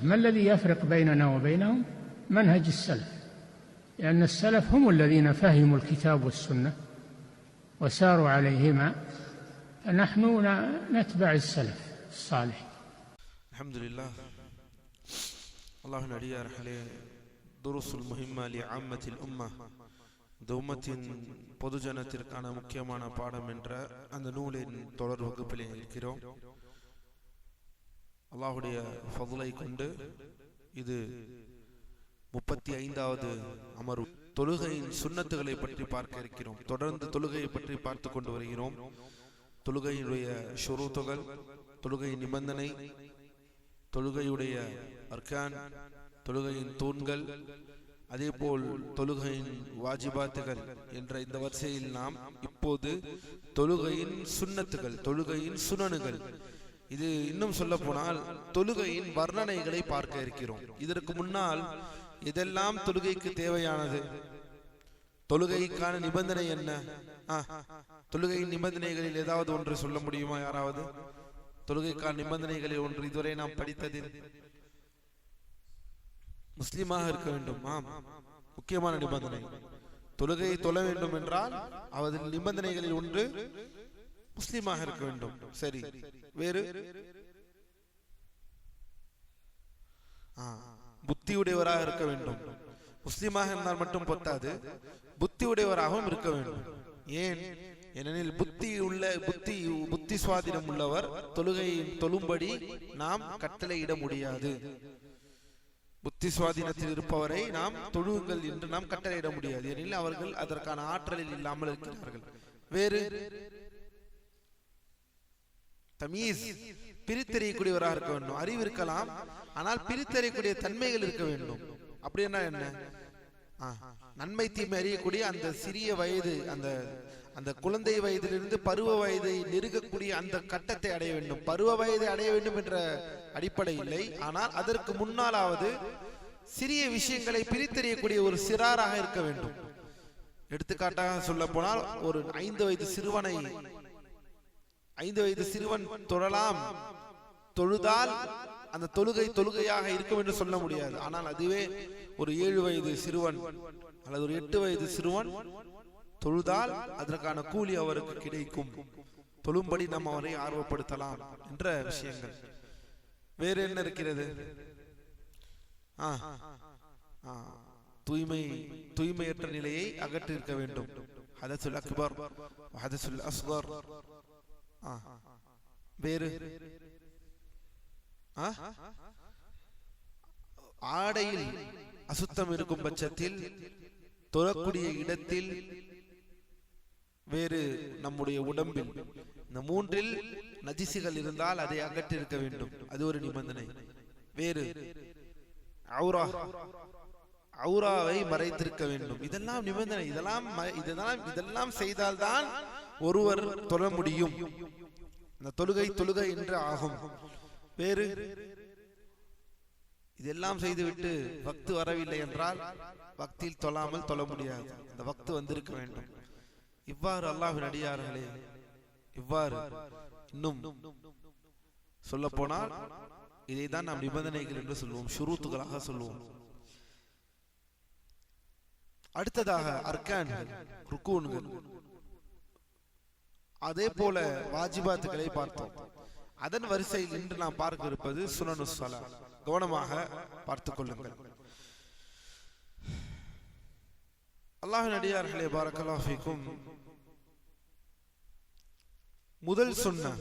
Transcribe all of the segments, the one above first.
ما الذي يفرق بيننا وبينهم؟ منهج السلف، لأن السلف هم الذين فهموا الكتاب والسنة وساروا عليهما، فنحن نتبع السلف الصالح. الحمد لله. அல்லாஹ்வின் அடியார்களே, துருசுல் முஹிம்மா லி ஆம்மத்தில் உம்மா, இந்த உம்மத்தின் பொதுஜனத்திற்கான முக்கியமான பாடம் என்ற அந்த நூலின் தொடர் வகுப்பிலே இருக்கிறோம். அல்லாஹுடைய ஃபضலை கொண்டு இது 35வது அமர்வு. தொழுகையின் சுன்னத்துகளை பற்றி பார்க்க இருக்கிறோம். தொடர்ந்து தொழுகையை பற்றி பார்த்து கொண்டு வருகிறோம். தொழுகையுடைய ஷுரூத்துகள், தொழுகையின் நிபந்தனை, தொழுகையுடைய அர்கான், தொழுகையின் தூண்கள், அதேபோல் தொழுகையின் வாஜிபாத்துகள் என்ற இந்த வரிசையில் நாம் இப்போது தொழுகையின் சுன்னத்துகள், தொழுகையின் சுனனுகள், இது இன்னும் சொல்ல போனால் தொழுகையின் வர்ணனைகளை பார்க்க இருக்கிறோம். இதற்கு முன்னால் இதெல்லாம் தொழுகைக்கு தேவையானது, தொழுகைக்கான நிபந்தனை என்ன, தொழுகையின் நிபந்தனைகளில் ஏதாவது ஒன்று சொல்ல முடியுமா யாராவது? தொழுகைக்கான நிபந்தனைகளில் ஒன்று இதுவரை நாம் படித்ததில் முஸ்லிமாக இருக்க வேண்டும். முக்கியமான நிபந்தனை. தொழுகையை தொழ வேண்டும் என்றால் அவதில் நிபந்தனைகளில் ஒன்று முஸ்லிமாக இருக்க வேண்டும். சரி, வேறு? புத்தியுடையவராக இருக்க வேண்டும். முஸ்லிமாக இருந்தால் மட்டும் பொத்தாது, புத்தியுடையவராகவும் இருக்க வேண்டும். ஏன்? ஏனெனில் புத்தி சுவாதீனம் உள்ளவர் தொழுகையின் தொழும்படி நாம் கட்டளையிட முடியாது. புத்தி சுவாதீனத்தில் இருப்பவரை நாம் தொழுங்கள் என்று நாம் கட்டளையிட முடியாது. ஏனெனில் அவர்கள் அதற்கான ஆற்றலில் இல்லாமல் இருக்கிறார்கள். வேறு? தமீஸ், பிரித்தறியக்கூடியவராக இருக்க வேண்டும். அறிவு இருக்கலாம், ஆனால் பிரித்தறியக்கூடிய தன்மைகள் இருக்க வேண்டும். அப்படின்னா என்ன? நன்மை தீமை அறியக்கூடிய அந்த சிறிய வயது, அந்த குழந்தை வயதிலிருந்து பருவ வயதை நெருங்கக்கூடிய அந்த கட்டத்தை அடைய வேண்டும். பருவ வயதை அடைய வேண்டும் என்ற அடிப்படை இல்லை, ஆனால் அதற்கு முன்னாலாவது சிறிய விஷயங்களை பிரித்தறியக்கூடிய ஒரு சிறாராக இருக்க வேண்டும். எடுத்துக்காட்டாக சொல்ல போனால், ஒரு 5 வயது சிறுவன் தொழலாம், தொழுதால் அந்த தொழுகையாக இருக்கும் என்று சொல்ல முடியாது. ஆனால் அதுவே ஒரு 7 வயது சிறுவன் அல்லது ஒரு 8 வயது சிறுவன் தொழுதால் அதற்கான கூலி அவருக்கு கிடைக்கும். தொழும்படி நாம் அவரை ஆர்வப்படுத்தலாம் என்ற விஷயங்கள். வேறு என்ன இருக்கிறது? தூய்மையற்ற நிலையை அகற்றி இருக்க வேண்டும். ஹதசுல் அக்பர், ஹதசுல் அஸ்கர். வேறு? ஆடையில் அசுத்தம் இருக்கும் பட்சத்தில், தொழக்கூடிய இடத்தில், வேறு நம்முடைய உடம்பில், இந்த 3இல் நஜிசுகள் இருந்தால் அதை அகற்றிருக்க வேண்டும். அது ஒரு நிபந்தனை. வேறு? ஔராவை மறைத்திருக்க வேண்டும். இதெல்லாம் நிபந்தனை. இதெல்லாம் செய்தால்தான் ஒருவர் தொழ முடியும். இந்த தொழுகை என்று ஆகும். வேறு? இதெல்லாம் செய்துவிட்டு வக்து வரவில்லை என்றால் வக்தில் தொழாமல் தொழ முடியாது. இந்த வக்து வந்திருக்க வேண்டும். இவ்வாறு அல்லாஹ்வின் அடியார்களே, இவ்வாறு இன்னும் சொல்ல போனால் இதைதான் நாம் நிபந்தனைகள் என்று சொல்லுவோம், ஷுரூத்துகளாக சொல்லுவோம். அடுத்ததாக அர்கான், ருக்கூன்கள், அதே போல வாஜிபாத்துகளை பார்த்தோம். அதன் வரிசையில் இன்று நாம் பார்க்க இருப்பது சுனனுஸ் ஸலா. கவனமாக பார்த்துக் கொள்ளுங்கள். அல்லாஹ்வின் அடியார்களே, பாரக்கல்லாஹு ஃபீக்கும். முதல் சுன்னா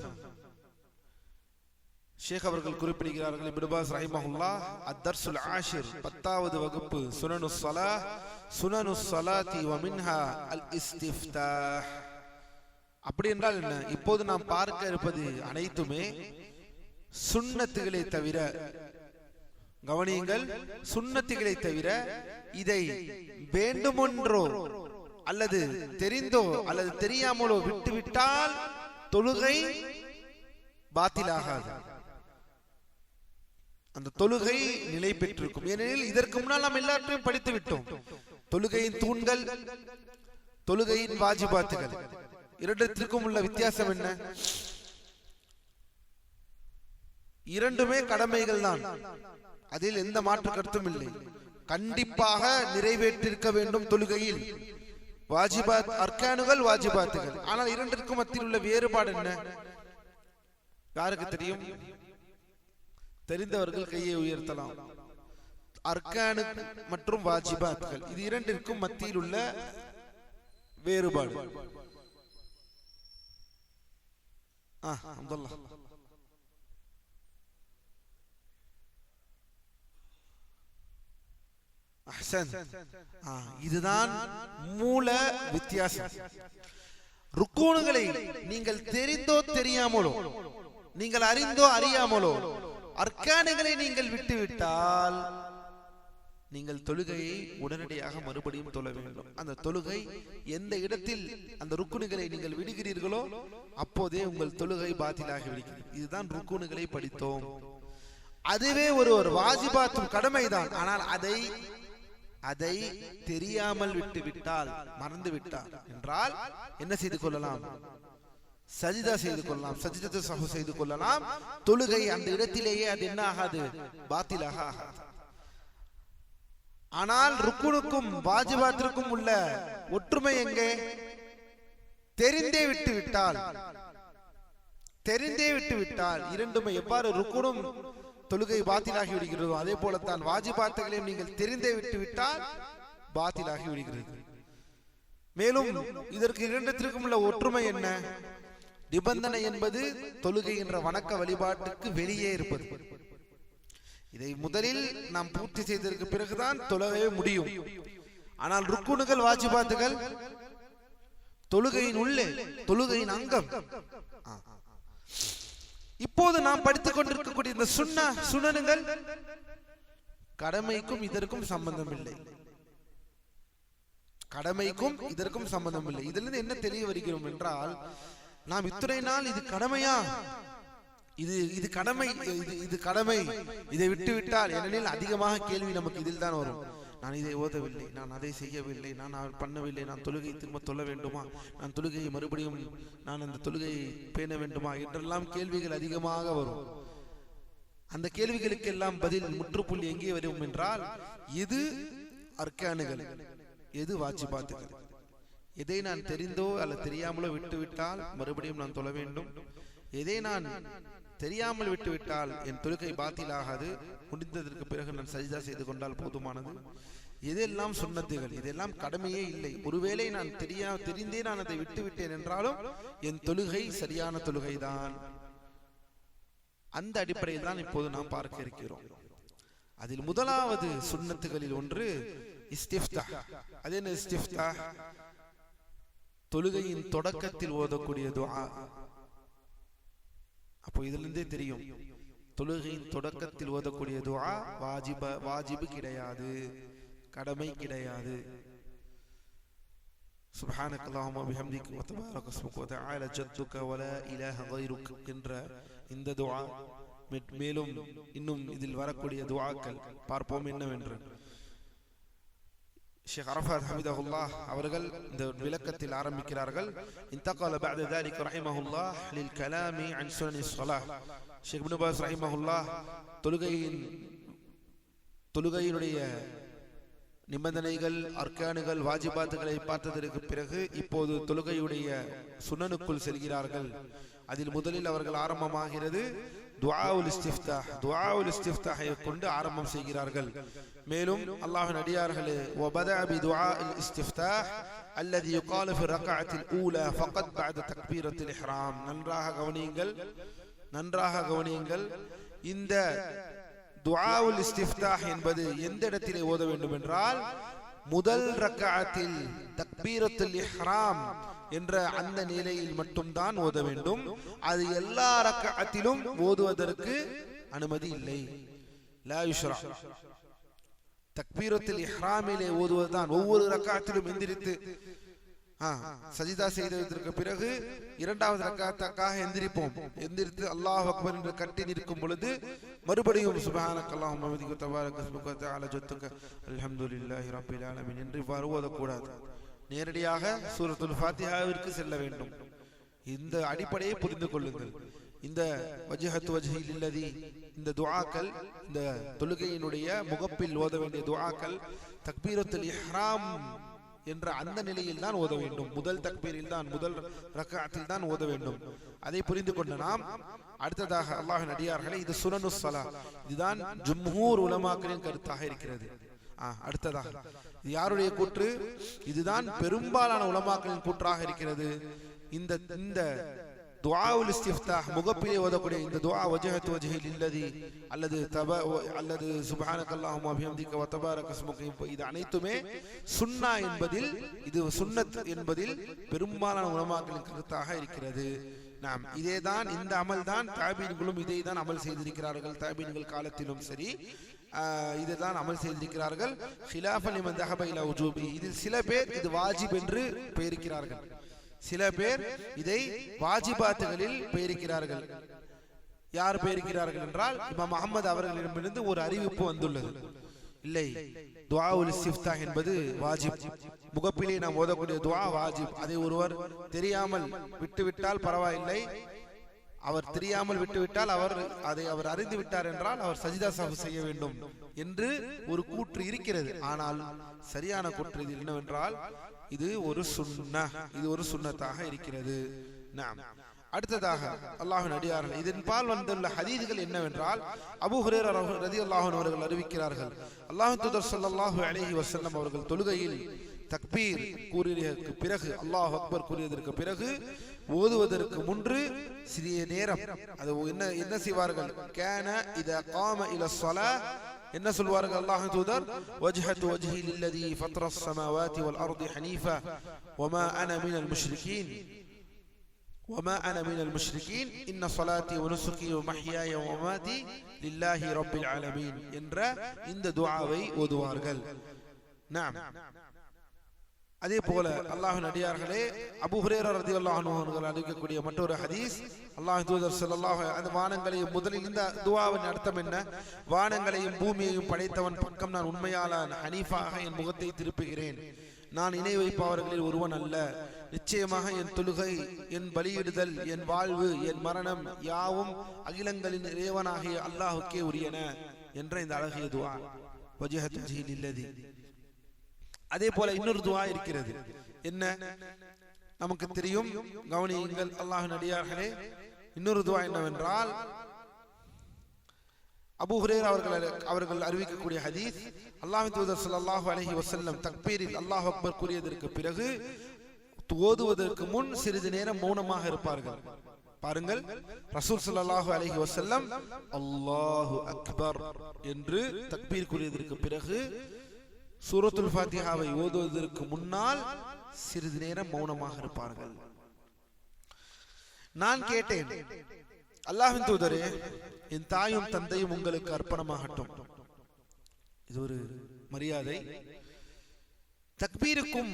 ஷேக் அவர்கள் குறிப்பிடுகிறார்கள், இப்னு பாஸ் ரஹிமஹுல்லாஹ், அத்-தர்ஸுல் ஆஷிர், 10வது வகுப்பு, சுனனுஸ் ஸலா, சுனனுஸ் ஸலாத்தி வ மின்ஹா அல்-இஸ்திஃப்தாஹ். அப்படி என்றால் என்ன? இப்போது நாம் பார்க்க இருப்பது அனைத்துமே சுன்னத்துகளை தவிர, கவனியுங்கள், சுன்னத்துகளை தவிர இதை வேண்டுமென்றோ அல்லது தெரிந்தோ அல்லது தெரியாமலோ விட்டுவிட்டால் தொழுகை பாத்திலாகாது. அந்த தொழுகை நிலை பெற்றிருக்கும். ஏனெனில் இதற்கு முன்னால் நாம் எல்லாத்தையும் படித்து விட்டோம். தொழுகையின் தூண்கள், தொழுகையின் வாஜிபாத்துகள், இரண்டிற்கும் உள்ள வித்தியாசம் என்ன? இரண்டுமே கடமைகள் தான். அதில் எந்த மாற்று கருத்தும் இல்லை. கண்டிப்பாக நிறைவேற்றிருக்க வேண்டும் தொழுகையில் வாஜிபாத், அர்கானுகள், வாஜிபாத்துகள். ஆனால் இரண்டிற்கும் மத்தியில் உள்ள வேறுபாடு என்ன? யாருக்கு தெரியும்? தெரிந்தவர்கள் கையை உயர்த்தலாம். அர்கானு மற்றும் வாஜிபாத்துகள், இது இரண்டிற்கும் மத்தியில் உள்ள வேறுபாடு. அப்துல்லாஹ், இதுதான் மூல வித்தியாசம். ருக்கூனுகளை நீங்கள் தெரிந்தோ தெரியாமலோ, நீங்கள் அறிந்தோ அறியாமலோ அர்கானுகளை நீங்கள் விட்டுவிட்டால் நீங்கள் தொழுகையை உடனடியாக மறுபடியும் தொழ வேண்டும். அந்த தொழுகை எந்த இடத்தில் அந்த ருக்குனுகளை நீங்கள் விடுகிறீர்களோ அப்போதே உங்கள் தொழுகை பாத்திலாகி விடுகிறது. இதுதான் ருக்குனுகளை படித்தோம். அதுவே ஒரு வாஜிபாத்தும் கடமைதான். ஆனால் அதை தெரியாமல் விட்டுவிட்டால், மறந்து விட்டால் என்றால் என்ன செய்து கொள்ளலாம்? சஜிதா செய்து கொள்ளலாம், சஜிதத்து சஹு செய்து கொள்ளலாம். தொழுகை அந்த இடத்திலேயே அது என்ன ஆகாது? பாத்திலாக ஆகாது. ஆனால் ருக்குனுக்கும் வாஜிபாத்திற்கும் உள்ள ஒற்றுமை எங்கே? தெரிந்தே விட்டுவிட்டால் இரண்டுமே எவ்வாறு ருக்குனும் தொழுகை பாத்திலாகி விடுகிறதோ அதே போலத்தான் வாஜிபாத்துகளையும் நீங்கள் தெரிந்தே விட்டுவிட்டால் பாத்திலாகி விடுகிறது. மேலும் இதற்கு இரண்டிற்கும் உள்ள ஒற்றுமை என்ன? நிபந்தனை என்பது தொழுகை என்ற வணக்க வழிபாட்டுக்கு வெளியே இருப்பது. இதை முதலில் நாம் பூர்த்தி செய்ததற்கு பிறகுதான் தொழவே முடியும். ஆனால் ருக்குனுகள், வாஜிபாத்துகள் தொழுகையின் உள்ளே, தொழுகையின் அங்கம். இப்போது நாம் படித்துக் கொண்டிருக்கக்கூடிய இந்த சுன்னனுங்கள் கடமைக்கும் இதற்கும் சம்பந்தம் இல்லை. கடமைக்கும் இதற்கும் சம்பந்தம் இல்லை. இதிலிருந்து என்ன தெரிய வருகிறோம் என்றால், நாம் இத்துணை நாள் இது கடமையா, இது கடமை, இது கடமை, இதை விட்டுவிட்டால், ஏனெனில் அதிகமாக கேள்வி நமக்கு இதில் தான் வரும். நான் இதை ஓதவில்லை, நான் அதை செய்யவில்லை, நான் பண்ணவில்லை, நான் தொழுகை திரும்ப தொழ வேண்டுமா, நான் தொழுகையை மறுபடியும் நான் அந்த தொழுகையை பேண வேண்டுமா என்றெல்லாம் கேள்விகள் அதிகமாக வரும். அந்த கேள்விகளுக்கெல்லாம் பதில் முற்றுப்புள்ளி எங்கே வரும் என்றால், எது அர்கானுகள், எது வாஜிபாத்துகள், எதை நான் தெரிந்தோ அல்லது தெரியாமலோ விட்டுவிட்டால் மறுபடியும் நான் தொழ வேண்டும், எதை நான் தெரியாமல் விட்டுவிட்டால் என் தொழுகை பாத்திலாகாது, முடிந்ததற்கு பிறகு நான் சஜிதா செய்து கொண்டால் போதுமானது, இதெல்லாம் சுன்னத்துகள், இதெல்லாம் கடமையே இல்லை. ஒருவேளை நான் தெரிந்தே நான் அதை விட்டுவிட்டேன் என்றாலும் என் தொழுகை சரியான தொழுகை தான். அந்த அடிப்படையில் தான் இப்போது நாம் பார்க்க இருக்கிறோம். அதில் முதலாவது சுன்னத்துகளில் ஒன்று இஸ்திஃப்தாஹ். அது என்ன இஸ்திஃப்தாஹ்? தொழுகையின் தொடக்கத்தில் ஓதக்கூடிய துஆ. அப்போ இதிலிருந்தே தெரியும், தொழுகையின் தொடக்கத்தில் ஓதக்கூடிய துஆ வாஜிபு கிடையாது, கடமை கிடையாது. சுப்ஹானக அல்லாஹும்ம பிஹம்திக வ தபாரக இஸ்முக வ தஆலா ஜத்துக வ லா இலாஹ கைருக் என்ற இந்த துஆ, மேலும் இன்னும் இதில் வரக்கூடிய துஆக்கள் பார்ப்போம் என்னவென்று. ஷேக் அரஃபாத் ஹமிதஹுல்லாஹ் அவர்கள் இந்த விளக்கத்தில் ஆரம்பிக்கிறார்கள். இன்தகல பஅத ذلك ரஹிமஹுல்லாஹ் லில் கலாமி அன் சுனனிஸ் ஸலாஹ். ஷேக் இப்னு பாஸ் ரஹிமஹுல்லாஹ் தொழுகையினுடைய நிபந்தனைகள், அர்கானுகள், வாஜிபாத்துகளை பார்த்ததற்கு பிறகு இப்போது தொழுகையுடைய சுனனுக்குள் செல்கிறார்கள். அதில் முதலில் அவர்கள் ஆரம்பமாகிறது துஆஉல் இஸ்திஃப்தாஹ். துஆஉல் இஸ்திஃப்தாஹை கொண்டு ஆரம்பம் செய்கிறார்கள். மேலும் அல்லாஹ்வின் அடியார்களே, வபதஅ பிதுஆஇல் இஸ்திஃப்தாஹ் அல்லதி யுகாலு ஃபி ரக்அத்தில் ஊலா ஃபகத் பஅத தக்பீரத்தில் இஹ்ராம். நன்றாக கவனியுங்கள். இந்த துஆஉல் இஸ்திஃப்தாஹ் என்பது எந்த இடத்திலே ஓத வேண்டும் என்றால், முதல் ரக்அத்தில் தக்பீரத்துல் இஹ்ராம் என்ற அந்த நிலையில் மட்டும்தான் ஓத வேண்டும். அது எல்லா ரக்அத்திலும் ஓதுவதற்கு அனுமதி இல்லை. லா யுஷ்ரா. தக்பீரத்துல் இஹ்ராமிலே ஓதுவதுதான். ஒவ்வொரு ரக்அத்திலும் எந்திரித்து சஜிதா செய்ததற்கு பிறகு இரண்டாவது ரக்அத்துக்காக எந்திரித்து அல்லாஹ் அக்பர் என்று கட்டி நிற்கும் பொழுது மறுபடியும் சுப்ஹானக அல்லாஹும்ம வ பிஹம்திக தபாரக இஸ்முக வ தஆலா ஜத்துக அல்ஹம்துலில்லாஹி ரப்பில் ஆலமீன் என்று ஓதக்கூடாது. நேரடியாக சூரத்துல் ஃபாத்திஹாவிற்கு செல்ல வேண்டும். இந்த அடிப்படையை புரிந்து கொள்ளுங்கள். இந்த வஜ்ஹத்து வஜ்ஹி லில்லதி, இந்த துஆக்கள், இந்த தொழுகையினுடைய முகப்பில் ஓத வேண்டிய துஆக்கள் தக்பீரத்துல் இஹ்ராம் என்ற அந்த நிலையில் தான் ஓத வேண்டும். முதல் தக்பீரில் தான், முதல் ரக்அத்தில் தான் ஓத வேண்டும். அதை புரிந்து கொண்ட நாம் அடுத்ததாக அல்லாஹ்வின் அடியார்களே, இது சுனனுஸ் ஸலா, இதுதான் ஜும்ஹூர் உலமாக்களின் கருத்தாக இருக்கிறது. அடுத்ததாக இது யாருடைய கூற்று? இதுதான் பெரும்பாலான உலமாக்களின் கூற்றாக இருக்கிறது. இந்த துஆவுல் இஸ்திஃப்தாஹ், முகப்பிலே ஓதக்கூடிய இந்த துஆ, வஜஹது வஜ்ஹி லில்லதி அல்லது சுப்ஹானக்கல்லாஹும்ம பிஹம்திக வ தபாரக இஸ்முக, இது அனைத்துமே சுன்னா என்பதில், இது சுன்னத் என்பதில் பெரும்பாலான உலமாக்களின் கருத்தாக இருக்கிறது. நாம் இதேதான், இந்த அமல் தான் தாபீன்களும் இதை தான் அமல் செய்திருக்கிறார்கள். தாபீன்கள் காலத்திலும் சரி இதுதான் அமல் செய்திருக்கிறார்கள். ஹிலாஃபன் லிமன் தஹப இலா உஜூபி, இதில் சில பேர் இது வாஜிப் என்று பெயரிக்கிறார்கள், சில பேர் இதை வாஜிபாத்துகளில் பெயரிக்கிறார்கள். யார் பெயரிக்கிறார்கள் என்றால், இமாம் அஹ்மத் அவர்களிடமிருந்து ஒரு அறிவிப்பு வந்துள்ளது, இல்லை துஆவுல் இஸ்திஃப்தாஹ் என்பது வாஜிப், முகப்பிலே நாம் ஓதக்கூடிய துஆ வாஜிப். அதை ஒருவர் தெரியாமல் விட்டுவிட்டால் பரவாயில்லை, அவர் தெரியாமல் விட்டுவிட்டால் அவர் அறிந்து விட்டார் என்றால் அவர் சஜிதா சஹு செய்ய வேண்டும் என்று ஒரு கூற்று இருக்கிறது. ஆனால் சரியான கூற்று இது என்னவென்றால், இது ஒரு சுன்னஹ், இது ஒரு சுன்னத்தாக இருக்கிறது. நாம் அடுத்ததாக அல்லாஹ்வின் அடியார்கள், இதன் பால் வந்துள்ள ஹதீஸ்கள் என்னவென்றால், அபூ ஹுரைரா ரலியல்லாஹு அன்ஹு அவர்கள் அறிவிக்கிறார்கள், அல்லாஹ்வின் தூதர் ஸல்லல்லாஹு அலைஹி வஸல்லம் அவர்கள் தொழுகையில் தக்பீர் கூறியதற்கு பிறகு, அல்லாஹ் அக்பர் கூறியதற்கு பிறகு ஓதுவதற்கு முன்று சிறிய நேரம் அது என்ன செய்வார்கள்? கான இதா காம இலா ஸலாஹ், என்ன சொல்வார்கள் அல்லாஹ்வின் தூதர்? வஜ்ஹது வஜ்ஹி லில்லதி ஃபத்ரஸ் ஸமாவாதி வல் அர்தி ஹனீஃபா வமா அன மினல் முஷ்ரிகீன் وما أنا من المشركين إن صلاتي ونسكي ومحياي ومماتي لله رب العالمين என்ற இந்த துஆவை ஓதுவார்கள். நாம் அதே போல அல்லாஹ்வின் அடியார்களே, அபூ ஹுரைரா ரலியல்லாஹு அன்ஹு அவர்கள் அறிவிக்கக்கூடிய மற்றொரு ஹதீஸ், அல்லாஹ்வின் தூதர் ஸல்லல்லாஹு அலைஹி வஸல்லம் வானங்களையும், முதலில் இந்த துஆவின் அர்த்தம் என்ன? வானங்களையும் பூமியையும் படைத்தவன் பக்கம் நான் உண்மையாளன், ஹனீஃபாக என் முகத்தை திருப்புகிறேன், நான் இணை வைப்பவர்களில் ஒருவன் அல்ல, நிச்சயமாக என் தொழுகை, என் பலியிடுதல், என் வாழ்வு, என் மரணம் யாவும் அகிலங்களின் இறைவனாகிய அல்லாஹுக்கே உரியன என்ற இந்த அழகிய துஆ வஜ்ஹது வஜ்ஹி லில்லதி. அதே போல இன்னொரு துஆ இருக்கிறது, என்ன நமக்கு தெரியும், கவனியுங்கள் அல்லாஹ்வின் அடியார்களே. இன்னொரு துஆ என்னவென்றால், அபூ ஹுரைரா அவர்கள் அறிவிக்கக்கூடிய ஹதீஸ், அல்லாஹ்வின் தூதர் ஸல்லல்லாஹு அலைஹி வஸல்லம் தக்பீரில் அல்லாஹ் அக்பர் கூறியதற்கு பிறகு ஓதுவதற்கு முன் சிறிது நேரம் மௌனமாக இருப்பார்கள். பாருங்கள், ரசூல் ஸல்லல்லாஹு அலைஹி வஸல்லம் அல்லாஹு அக்பர் என்று தக்பீர் கூறியதற்கு பிறகு சூரத்துல் ஃபாத்திஹாவை ஓதுவதற்கு முன்னால் சிறிது நேரம் மௌனமாக இருப்பார்கள். நான் கேட்டேன், அல்லாஹ்வின் தூதரே, என் தாயும் தந்தையும் உங்களுக்கு அர்ப்பணமாகட்டும். இது ஒரு மரியாதை. தக்பீருக்கும்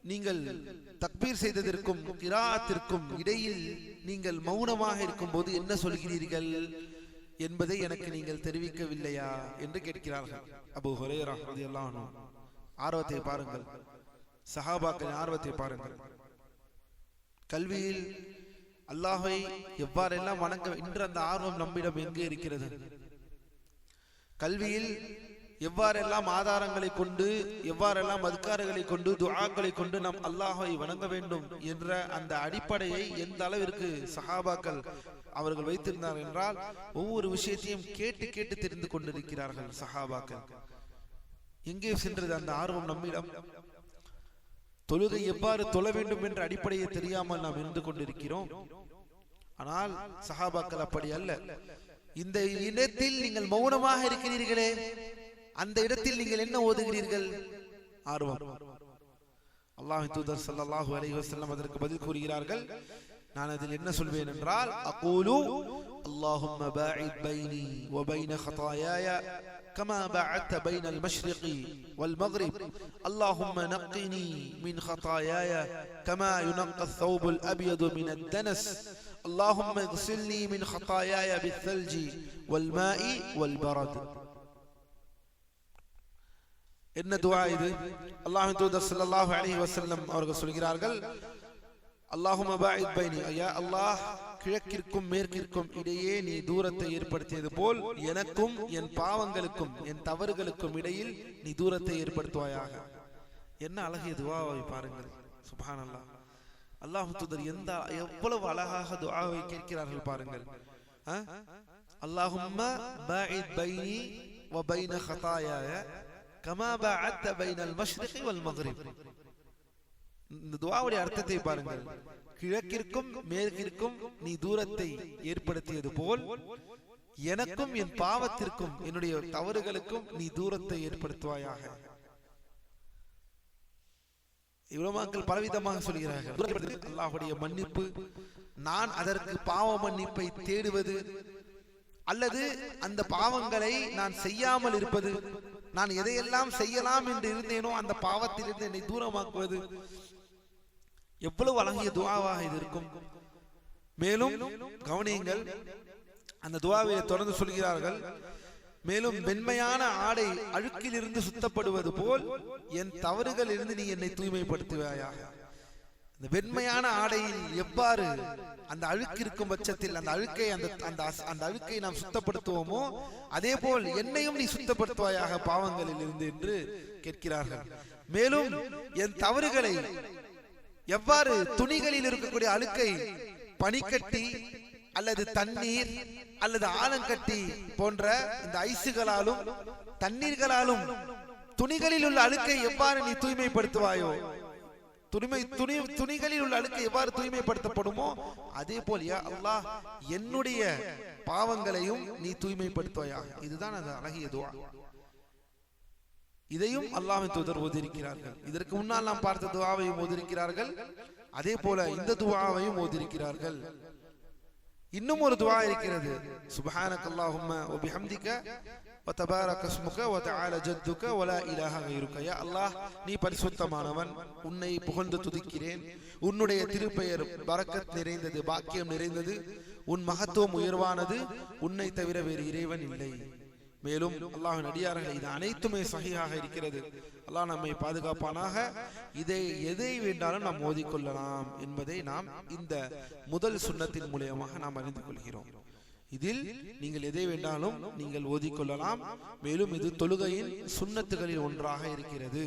நீங்கள் தக்பீர் செய்ததற்கும் கிராஅத்திற்கும் இடையில் நீங்கள் மௌனமாக இருக்கும் போது என்ன சொல்கிறீர்கள் என்பதை எனக்கு நீங்கள் தெரிவிக்கவில்லையா என்று கேட்கிறார்கள் அபூ ஹுரைரா ரலியல்லாஹு அன்ஹு. ஆர்வத்தை பாருங்கள், சஹாபாக்களின் ஆர்வத்தை பாருங்கள். கல்வியில் அல்லாஹ்வை எவ்வாறெல்லாம் வணங்க, இன்று அந்த ஆர்வம் நம்மிடம் எங்கே இருக்கிறது? கல்வியில் எவ்வாறெல்லாம் ஆதாரங்களை கொண்டு, எவ்வாறெல்லாம் அத்கார்களை கொண்டு, துஆக்களை கொண்டு நாம் அல்லாஹ்வை வணங்க வேண்டும் என்ற அந்த அடிப்படையை எந்த அளவிற்கு சஹாபாக்கள் அவர்கள் வைத்திருந்தார் என்றால், ஒவ்வொரு விஷயத்தையும் கேட்டு கேட்டு தெரிந்து கொண்டிருக்கிறார்கள் சஹாபாக்கள். எங்கே சென்றது அந்த ஆர்வம் நம்மிடம்? தொழுகை எவ்வாறு தொழ வேண்டும் என்ற அடிப்படையை தெரியாமல் நாம் இருந்து கொண்டிருக்கிறோம். ஆனால் சஹாபாக்கள் அப்படி அல்ல. இந்த இடத்தில் நீங்கள் மௌனமாக இருக்கிறீர்களே, அந்த இடத்தில் நீங்கள் என்ன ஓதுகிறீர்கள்? ஆர்வம். அல்லாஹ்வின் தூதர் ஸல்லல்லாஹு அலைஹி வஸல்லம் அதற்கு பதில் கூறுகிறார்கள், நான் அதில் என்ன சொல்வேன் என்றால், அகூலு அல்லாஹும்ம பாஇத் பைனி வ பைன خطاياي كما بعدت بين المشرق والمغرب اللهم نقني من خطاياي كما ينقى الثوب الأبيض من الدنس اللهم اغسلني من خطاياي بالثلج والماء والبرد. என்ன துஆ இது? அல்லாஹ்வின் தூதர் ஸல்லல்லாஹு அலைஹி வஸல்லம் அவர்கள் சொல்கிறார்கள், அல்லாஹும்ம பாஇத் பைனி, யா அல்லாஹ் கிழக்கிற்கும் மேற்கிற்கும் இடையே நீ தூரத்தை ஏற்படுத்தியது போல் எனக்கும் என் பாவங்களுக்கும் என் தவறுகளுக்கும் இடையில் நீ தூரத்தை ஏற்படுத்துவாயாக. என்ன அழகிய துஆவை பாருங்கள். சுப்ஹானல்லாஹ். அல்லாஹ் தூதர் எவ்வளவு அழகாக துஆவை கேட்கிறார்கள் பாருங்கள். அல்லாஹும்ம பாஇத் பைனி வ பைன ஹதாயாய கமா பஅத்த பைனல் மஷ்ரிகி வல் மக்ரிப். இந்த துஆவுடைய அர்த்தத்தை பாருங்கள். கிழக்கிற்கும் மேற்கிற்கும் நீ தூரத்தை ஏற்படுத்தியது போல் எனக்கும் என் பாவத்திற்கும் என்னுடைய தவறுகளுக்கும் நீ தூரத்தை ஏற்படுத்துவாயாக. உலமாக்கள் பலவிதமாக சொல்கிறார்கள். அல்லாஹ்வுடைய மன்னிப்பு, நான் அதற்கு பாவ மன்னிப்பை தேடுவது, அல்லது அந்த பாவங்களை நான் செய்யாமல் இருப்பது, நான் எதையெல்லாம் செய்யலாம் என்று இருந்தேனோ அந்த பாவத்திலிருந்து என்னை தூரமாக்குவது. எவ்வளவு அழகிய துஆவாக இது இருக்கும். மேலும் கவனியுங்கள், அந்த துஆவை தொடர்ந்து சொல்கிறார்கள், மேலும் வெண்மையான ஆடை அழுக்கிலிருந்து சுத்தப்படுவது போல் என் தவறுகள் இருந்து நீ என்னை தூய்மைப்படுத்துவாயாக. இந்த வெண்மையான ஆடையில் எவ்வாறு அந்த அழுக்கு இருக்கும் பட்சத்தில் அந்த அழுக்கை நாம் சுத்தப்படுத்துவோமோ அதே போல் என்னையும் நீ சுத்தப்படுத்துவாயாக பாவங்களில் இருந்து என்று கேட்கிறார்கள். மேலும் என் தவறுகளை எவ்வாறு துணிகளில் இருக்கக்கூடிய அழுக்கை பனிக்கட்டி அல்லது தண்ணீர் அல்லது ஆலங்கட்டி போன்ற இந்த ஐசுகளாலும் தண்ணீர்களாலும் துணிகளில் உள்ள அழுக்கை எவ்வாறு நீ தூய்மைப்படுத்துவாயோ, துணிகளில் உள்ள அழுக்கை எவ்வாறு தூய்மைப்படுத்தப்படுமோ அதே போல் யா அல்லாஹ் என்னுடைய பாவங்களையும் நீ தூய்மைப்படுத்துவாயாக. இதுதான் அந்த அழகிய துஆ. இதையும் அல்லாஹ்வின் தூதர் ஓதியிருக்கிறார்கள். இதற்கு முன்னால் நாம் பார்த்த துஆவையும் ஓதியிருக்கிறார்கள், அதே போல இந்த துஆவையும் ஓதியிருக்கிறார்கள். இன்னும் ஒரு துஆ இருக்கிறது. சுப்ஹானக்கல்லாஹும்ம வ பிஹம்திக வ தபாரக இஸ்முக வ தஆலா ஜத்துக வ லா இலாஹ கைருக. யா அல்லாஹ், நீ பரிசுத்தமானவன், உன்னை புகழ்ந்து துதிக்கிறேன், உன்னுடைய திருப்பெயர் பரக்கத் நிறைந்தது, பாக்கியம் நிறைந்தது, உன் மகத்துவம் உயர்வானது, உன்னை தவிர வேறு இறைவன் இல்லை. மேலும் அல்லாஹ்வின் அடியார்களே, இது அனைத்துமே சஹீஹாக இருக்கிறது. அல்லாஹ் நம்மை பாதுகாப்பானாக. எதை வேண்டாலும் நாம் ஓதிக்கொள்ளலாம் என்பதை நாம் இந்த முதல் சுன்னத்தின் மூலமாக நாம் அறிந்து கொள்கிறோம். இதில் நீங்கள் எதை வேண்டாலும் நீங்கள் ஓதிக்கொள்ளலாம். மேலும் இது தொழுகையின் சுன்னத்துகளில் ஒன்றாக இருக்கிறது.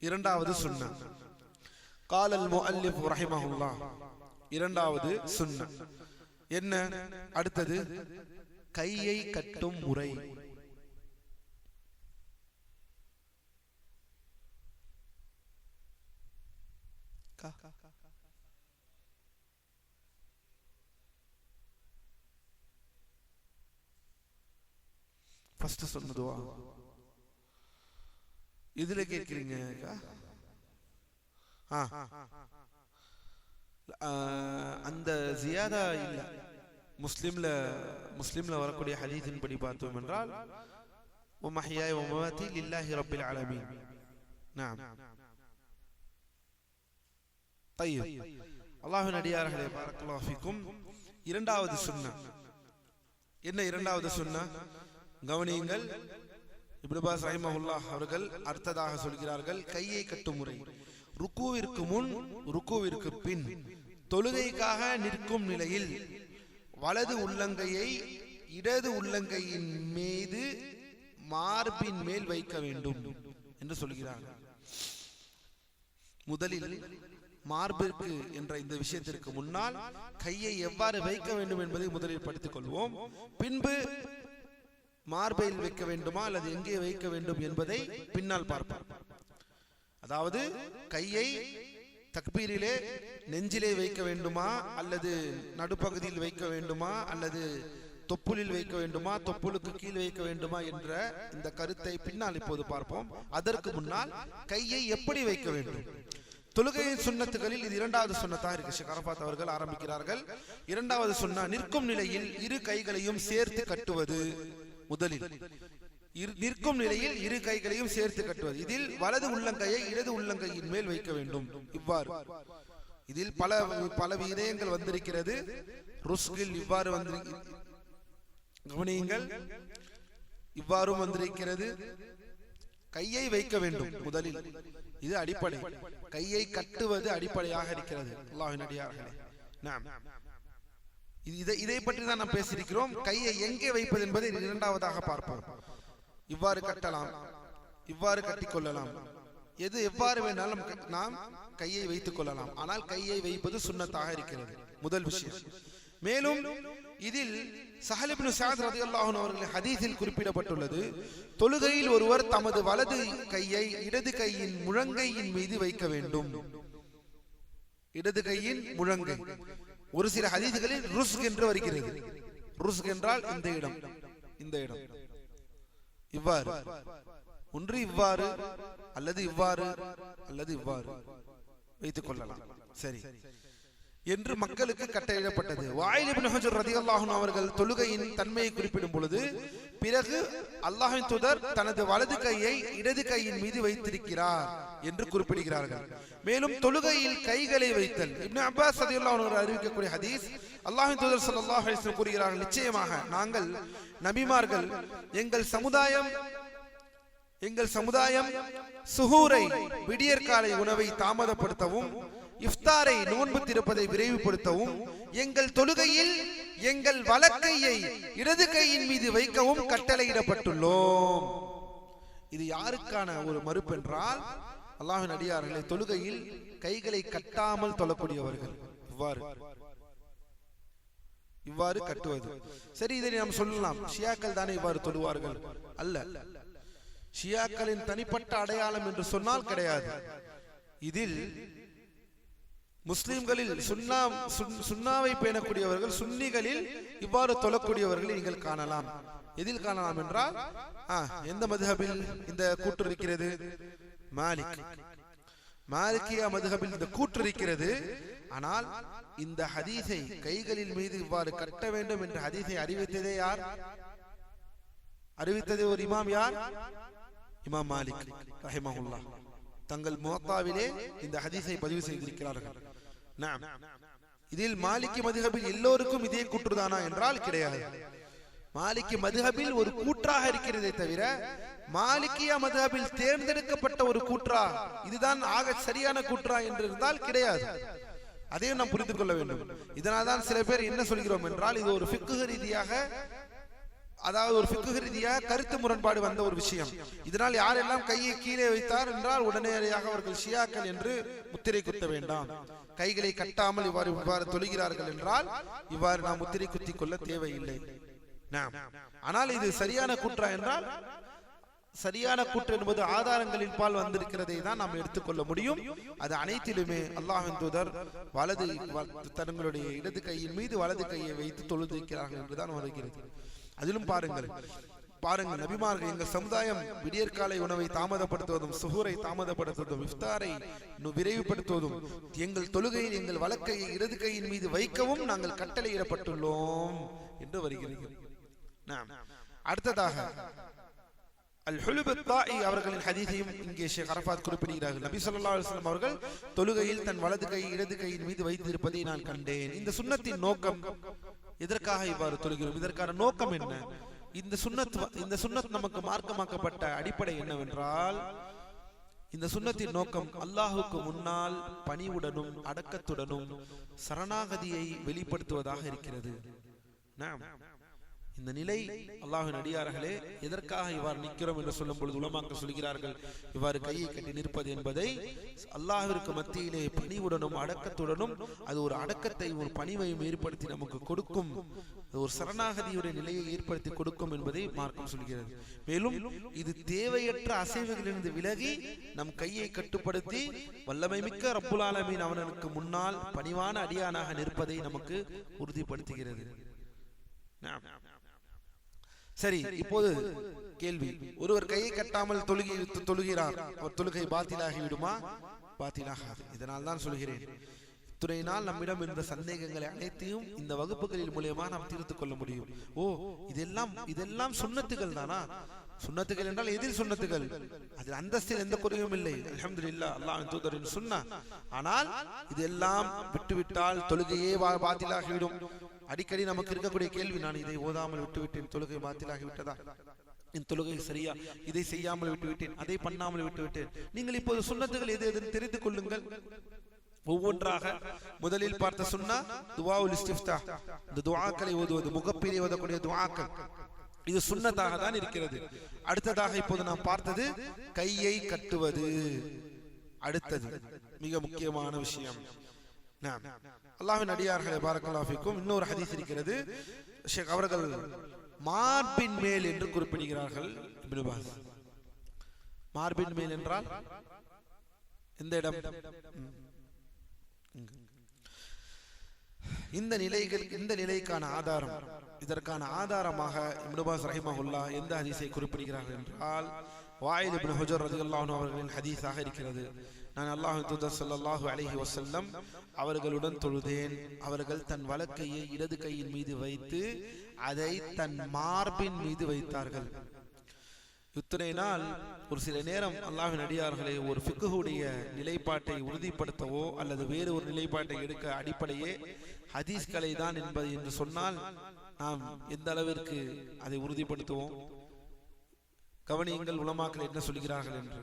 இரண்டாவது சுன்னா, காலல் முஅல்லிஃப் ரஹிமஹுல்லாஹ். இரண்டாவது சுன்னா என்ன? அடுத்தது கையை கட்டும் முறை. ஃபர்ஸ்ட் சொன்னதுவா இதுல கேட்கிறீங்க? அந்த ஜியாதா இல்ல. முஸ்லிம்ல வரக்கூடிய ஹதீஸின் படி பார்த்தோம் என்றால் வமஹ்யாய வமமாத்தி லில்லாஹி ரப்பில் ஆலமீன். நஅம். طيب, அல்லாஹ்வின் அடியார்களே, பாரக்கல்லாஹு ஃபீக்கும். இரண்டாவது சுன்னா என்ன? இரண்டாவது சுன்னா கவனியுங்கள். இப்னு பாஸ் ரஹிமஹுல்லாஹ் அவர்கள் அடுத்ததாக சொல்கிறார்கள், கையை கட்டும் முறை. ருக்குவிற்கு முன், ருக்குவிற்கு பின், தொழுகைக்காக நிற்கும் நிலையில் வலது உள்ளங்கையை இடது உள்ளங்கையின் மீது மார்பின் மேல் வைக்க வேண்டும் என்று சொல்கிறார்கள். முதலில் மார்பிற்கு என்ற இந்த விஷயத்திற்கு முன்னால் கையை எவ்வாறு வைக்க வேண்டும் என்பதை முதலில் படித்துக் கொள்வோம். பின்பு மார்பையில் வைக்க வேண்டுமா அல்லது எங்கே வைக்க வேண்டும் என்பதை பின்னால் பார்ப்போம். அதாவது கையை தக்பீரிலே நெஞ்சிலே வைக்க வேண்டுமா அல்லது நடுப்பகுதியில் வைக்க வேண்டுமா அல்லது தொப்புளில் வைக்க வேண்டுமா, தொப்புளுக்கு கீழ் வைக்க வேண்டுமா என்ற இந்த கருத்தை பின்னால் இப்போது பார்ப்போம். அதற்கு முன்னால் கையை எப்படி வைக்க வேண்டும்? தொழுகையின் சுன்னத்துகளில் இது இரண்டாவது சுன்னத்தாக இருக்கு. ஷேக் அரஃபாத் அவர்கள் ஆரம்பிக்கிறார்கள். இரண்டாவது சுன்னா, நிற்கும் நிலையில் இரு கைகளையும் சேர்த்து கட்டுவது. முதலில் நிற்கும் நிலையில் இரு கைகளையும் சேர்த்து கட்டுவது. இதில் வலது உள்ளங்கையை இடது உள்ளங்கையின் மேல் வைக்க வேண்டும். இவ்வாறு இதில் பல விடயங்கள் வந்திருக்கிறது. ருஸ்கில் இவ்வாறு கவனியுங்கள், இவ்வாறும் வந்திருக்கிறது. கையை வைக்க வேண்டும் முதலில், இது அடிப்படை. கையை கட்டுவது அடிப்படையாக இருக்கிறது. அல்லாஹ்வின் அடியார்களே, நாம் இதை பற்றி தான் நாம் பேசியிருக்கிறோம். கையை எங்கே வைப்பது என்பதை இரண்டாவதாக பார்ப்போம். இவ்வாறு கட்டலாம், இவ்வாறு கட்டிக்கொள்ளலாம், எது எவ்வாறு வேணாலும் நாம் கையை வைத்துக் கொள்ளலாம். ஆனால் கையை வைப்பது சுன்னத்தாக இருக்கிறது, முதல் விஷயம். மேலும் இதில் ஸஹல் இப்னு ஸஅத் ரலியல்லாஹு அன்ஹு அவர்களின் ஹதீஸில் குறிப்பிடப்பட்டுள்ளது, தொழுகையில் ஒருவர் தமது வலது கையை இடது கையின் முழங்கையின் மீது வைக்க வேண்டும். இடது கையின் முழங்கை. ஒரு சில ஹதீஸ்களில் ருஸ்க் என்று வருகிறது. ருஸ்க் என்றால் இந்த இடம், இந்த இடம். இவ்வாறு ஒன்று இவ்வாறு அல்லது இவ்வாறு அல்லது இவ்வாறு வைத்துக் கொள்ளலாம். சரி என்று மக்களுக்கு கட்டளையிடப்பட்டது. வாயில் இப்னு ஹுஜர் ரலியல்லாஹு அன்ஹு அவர்கள் தொழுகையின் தன்மையை குறிப்பிடும் பொழுது, பிறகு அல்லாஹ்வின் தூதர் தனது வலது கையை இடது கையின் மீது வைத்திருக்கிறார் என்று குறிப்பிடுகிறார்கள். மேலும் தொழுகையில் கைகளை வைத்தல், இப்னு அப்பாஸ் ரலியல்லாஹு அன்ஹு அறிவிக்கக்கூடிய ஹதீஸ், அல்லாஹ்வின் தூதர் ஸல்லல்லாஹு அலைஹி வஸல்லம் கூறுகிறார்கள், நிச்சயமாக நாங்கள் நபிமார்கள் எங்கள் சமுதாயம் சுஹூரை விடியற்காலை உணவை தாமதப்படுத்தவும், இஃப்தாரை நோன்பு திறப்பதை விரைவுபடுத்தவும், எங்கள் தொழுகையில் எங்கள் வலக்கையை இடது கையின் மீது வைக்கவும் கட்டளையிடப்பட்டுள்ளோம். இது யாருக்கான ஒரு மறுப்பு என்றால், அல்லாஹ்வின் அடியார்களே, தொழுகையில் கைகளை கட்டாமல் தொழக்கூடியவர்கள் இவ்வாறு கட்டுவது. சரி, இதை நாம் சொல்லலாம், ஷியாக்கள் தானே இவ்வாறு தொழுவார்கள்? அல்ல, ஷியாக்களின் தனிப்பட்ட அடையாளம் என்று சொன்னால் கிடையாது. இதில் முஸ்லிம்களில் சுன்னாவை பேணக்கூடியவர்கள், சுன்னிகளில் இவ்வாறு தொழக்கூடியவர்களை நீங்கள் காணலாம். எதில் காணலாம் என்றால், எந்த மதுஹபில் இந்த கூற்று இருக்கிறது? மாலிகியா மதுஹபில் இந்த கூற்று இருக்கிறது. ஆனால் இந்த ஹதீஸை கைகளின் மீது இவ்வாறு கட்ட வேண்டும் என்ற ஹதீஸை அறிவித்ததே யார்? அறிவித்ததே ஒரு இமாம். யார்? இமாம் மாலிக் ரஹிமஹுல்லாஹ். தங்கள் முவத்தாவிலே இந்த ஹதீஸை பதிவு செய்திருக்கிறார்கள். இதில் மாலிகி மதுஹபில் எல்லோருக்கும் இதே கூற்றுதானா என்றால் கிடையாது. மாலிகி மதுஹபில் ஒரு கூற்றாக இருக்கிறதே தவிர, மாலிகியா மதுஹபில் தேர்ந்தெடுக்கப்பட்ட ஒரு கூற்றா, இதுதான் ஆக சரியான கூற்றா என்று இருந்தால் கிடையாது. அதையும் நாம் புரிந்து கொள்ள வேண்டும். இதனால் தான் சில பேர் என்ன சொல்கிறோம் என்றால், இது ஒரு ஃபிக்ஹ் ரீதியாக, அதாவது ஒரு ஃபிக்ஹ் ரீதியாக கருத்து முரண்பாடு வந்த ஒரு விஷயம். இதனால் யாரெல்லாம் கையை கீழே வைத்தார் என்றால் உடனடியாக அவர்கள் ஷியாக்கள் என்று முத்திரை குத்த வேண்டாம். கைகளை கட்டாமல் இவ்வாறு தொழுகிறார்கள் என்றால் இவ்வாறு நாம் முத்திரை குத்திக் கொள்ள தேவையில்லை. ஆனால் இது சரியான கூற்றா என்றால், சரியான கூற்று என்பது ஆதாரங்களின் பால் வந்திருக்கிறதை தான் நாம் எடுத்துக்கொள்ள முடியும். அது அனைத்திலுமே அல்லாஹ்வின் தூதர் தங்களுடைய இடது கையின் மீது வலது கையை வைத்து தொழுதிருக்கிறார்கள் என்றுதான் வருகிறது. அதிலும் பாருங்கள், நபிமார்கள், எங்கள் சமுதாயம் விடியற்காலை உணவை தாமதப்படுத்துவதும், சுஹூரை தாமதப்படுத்துவதும், இஃப்தாரை விரைவுபடுத்துவதும், எங்கள் தொழுகையில் எங்கள் வலக்கையை இடது கையின் மீது வைக்கவும் நாங்கள் கட்டளையிடப்பட்டுள்ளோம் என்று வருகிறது. அடுத்ததாக அல்-ஹுலுப் அத்-தாஇ அவர்களின் ஹதீஸையும் இங்கே ஷேக் அரஃபாத் குறிப்பிடுகிறார்கள். நபி ஸல்லல்லாஹு அலைஹி வஸல்லம் அவர்கள் தொழுகையில் தன் வலது கை இடது கையின் மீது வைத்திருப்பதை நான் கண்டேன். இந்த சுன்னத்தின் நோக்கம், எதற்காக இவ்வாறு தொழுகிறோம், இதற்கான நோக்கம் என்ன? இந்த சுன்னத் நமக்கு மார்க்கமாக்கப்பட்ட அடிப்படை என்னவென்றால், இந்த சுன்னத்தின் நோக்கம் அல்லாஹுக்கு முன்னால் பணிவுடனும் அடக்கத்துடனும் சரணாகதியை வெளிப்படுத்துவதாக இருக்கிறது. இந்த நிலை அல்லாஹ்வின் அடியார்களே, எதற்காக இவ்வாறு நிற்கிறோம் என்று சொல்லும் பொழுது உலமாக்கள் சொல்கிறார்கள், இவ்வாறு கையை கட்டி நிற்பது என்பதை அல்லாஹ்விற்கு மத்தியிலே பணிவுடனும் அடக்கத்துடனும், அது ஒரு அடக்கத்தை, ஒரு பணிவையும் ஏற்படுத்தி நமக்கு கொடுக்கும், ஒரு சரணாகதியுடைய நிலையை ஏற்படுத்தி கொடுக்கும் என்பதை மார்க்கம் சொல்கிறது. மேலும் இது தேவையற்ற அசைவுகளிலிருந்து விலகி நம் கையை கட்டுப்படுத்தி வல்லமை மிக்க ரப்புல் ஆலமீன் அவனுக்கு முன்னால் பணிவான அடியானாக நிற்பதை நமக்கு உறுதிப்படுத்துகிறது. சரி, இப்போது கேள்வி, ஒருவர் கையை கட்டாமல் தொழுகிறார், அவர் தொழுகை பாத்திலாகி விடுமா? பாத்திலாகாது. இதனால் தான் சொல்கிறேன், இத்துணை நாள் நம்மிடம் இருந்த சந்தேகங்களை அனைத்தையும் இந்த வகுப்புகளின் மூலமா நாம் தீர்த்துக் கொள்ள முடியும். இதெல்லாம் சுன்னத்துகள் தானா? சுன்னத்துகள் என்றால் எதில் சுன்னத்துகள்? அதில் அந்தஸ்தில் எந்த குறையும் இல்லை, அல்ஹம்துலில்லாஹ், அல்லாஹ்வின் தூதரின் சுன்னா. ஆனால் இதெல்லாம் விட்டுவிட்டால் தொழுகையே பாத்திலாகிவிடும். அடிக்கடி நமக்கு இருக்கக்கூடிய கேள்வி, நான் இதை ஓதாமல் விட்டுவிட்டேன், தொழுகை பாத்திலாகி விட்டதா என் தொழுகை சரியா, இதை செய்யாமல் விட்டுவிட்டேன், அதை பண்ணாமல் விட்டுவிட்டேன். நீங்கள் இப்போது சுன்னத்துகள் எது எதுன்னு தெரிந்து கொள்ளுங்கள். ஒவ்வொன்றாக முதலில் பார்த்த சுன்னா துஆஉல் இஸ்திஃப்தாஹ், இந்த துஆக்களை ஓதுவது, முகப்பிலே ஓதக்கூடிய துஆக்கள், இது சுன்னத்தாக தான் இருக்கிறது. அடுத்ததாக இப்போது நாம் பார்த்தது கையை கட்டுவது. அடுத்தது மிக முக்கியமான விஷயம். அல்லாஹ்வின் அடியார்களே, பாரக்கல்லாஹு ஃபீக்கும், இன்னொரு ஹதீஸ் இருக்கிறது. ஷேக் அவர்கள் மார்பின் மேல் என்று குறிப்பிடுகிறார்கள். இப்னு பாஸ், மார்பின் மேல் என்றால் இந்த இடம், இந்த நிலைக்கான ஆதாரம், இதற்கான ஆதாரமாக இப்னு பாஸ் ரஹிமஹுல்லாஹ் எந்த ஹதீஸை குறிப்பிடுகிறார்கள் என்றால் வாயில் இப்னு ஹுஜர் ரலியல்லாஹு அன்ஹு அவர்களின் ஹதீஸாக இருக்கிறது. நான் அல்லாஹ்வின் தூதர் ஸல்லல்லாஹு அலைஹி வஸல்லம் அவர்களுடன் தொழுதேன். அவர்கள் தன் வலக்கையை இடது கையின் மீது வைத்து அதை தன் மார்பின் மீது வைத்தார்கள். இத்தனை நாள் ஒரு சில நேரம் அல்லாஹ்வின் அடியார்களை ஒரு ஃபிக்ஹுடைய நிலைப்பாட்டை உறுதிப்படுத்தவோ அல்லது வேறு ஒரு நிலைப்பாட்டை எடுக்க அடிப்படையே ஹதீஸ்களை தான் என்பது என்று சொன்னால் நாம் எந்த அளவிற்கு அதை உறுதிப்படுத்துவோம்? கவனியுங்கள், உலமாக்கள் என்ன சொல்கிறார்கள் என்று.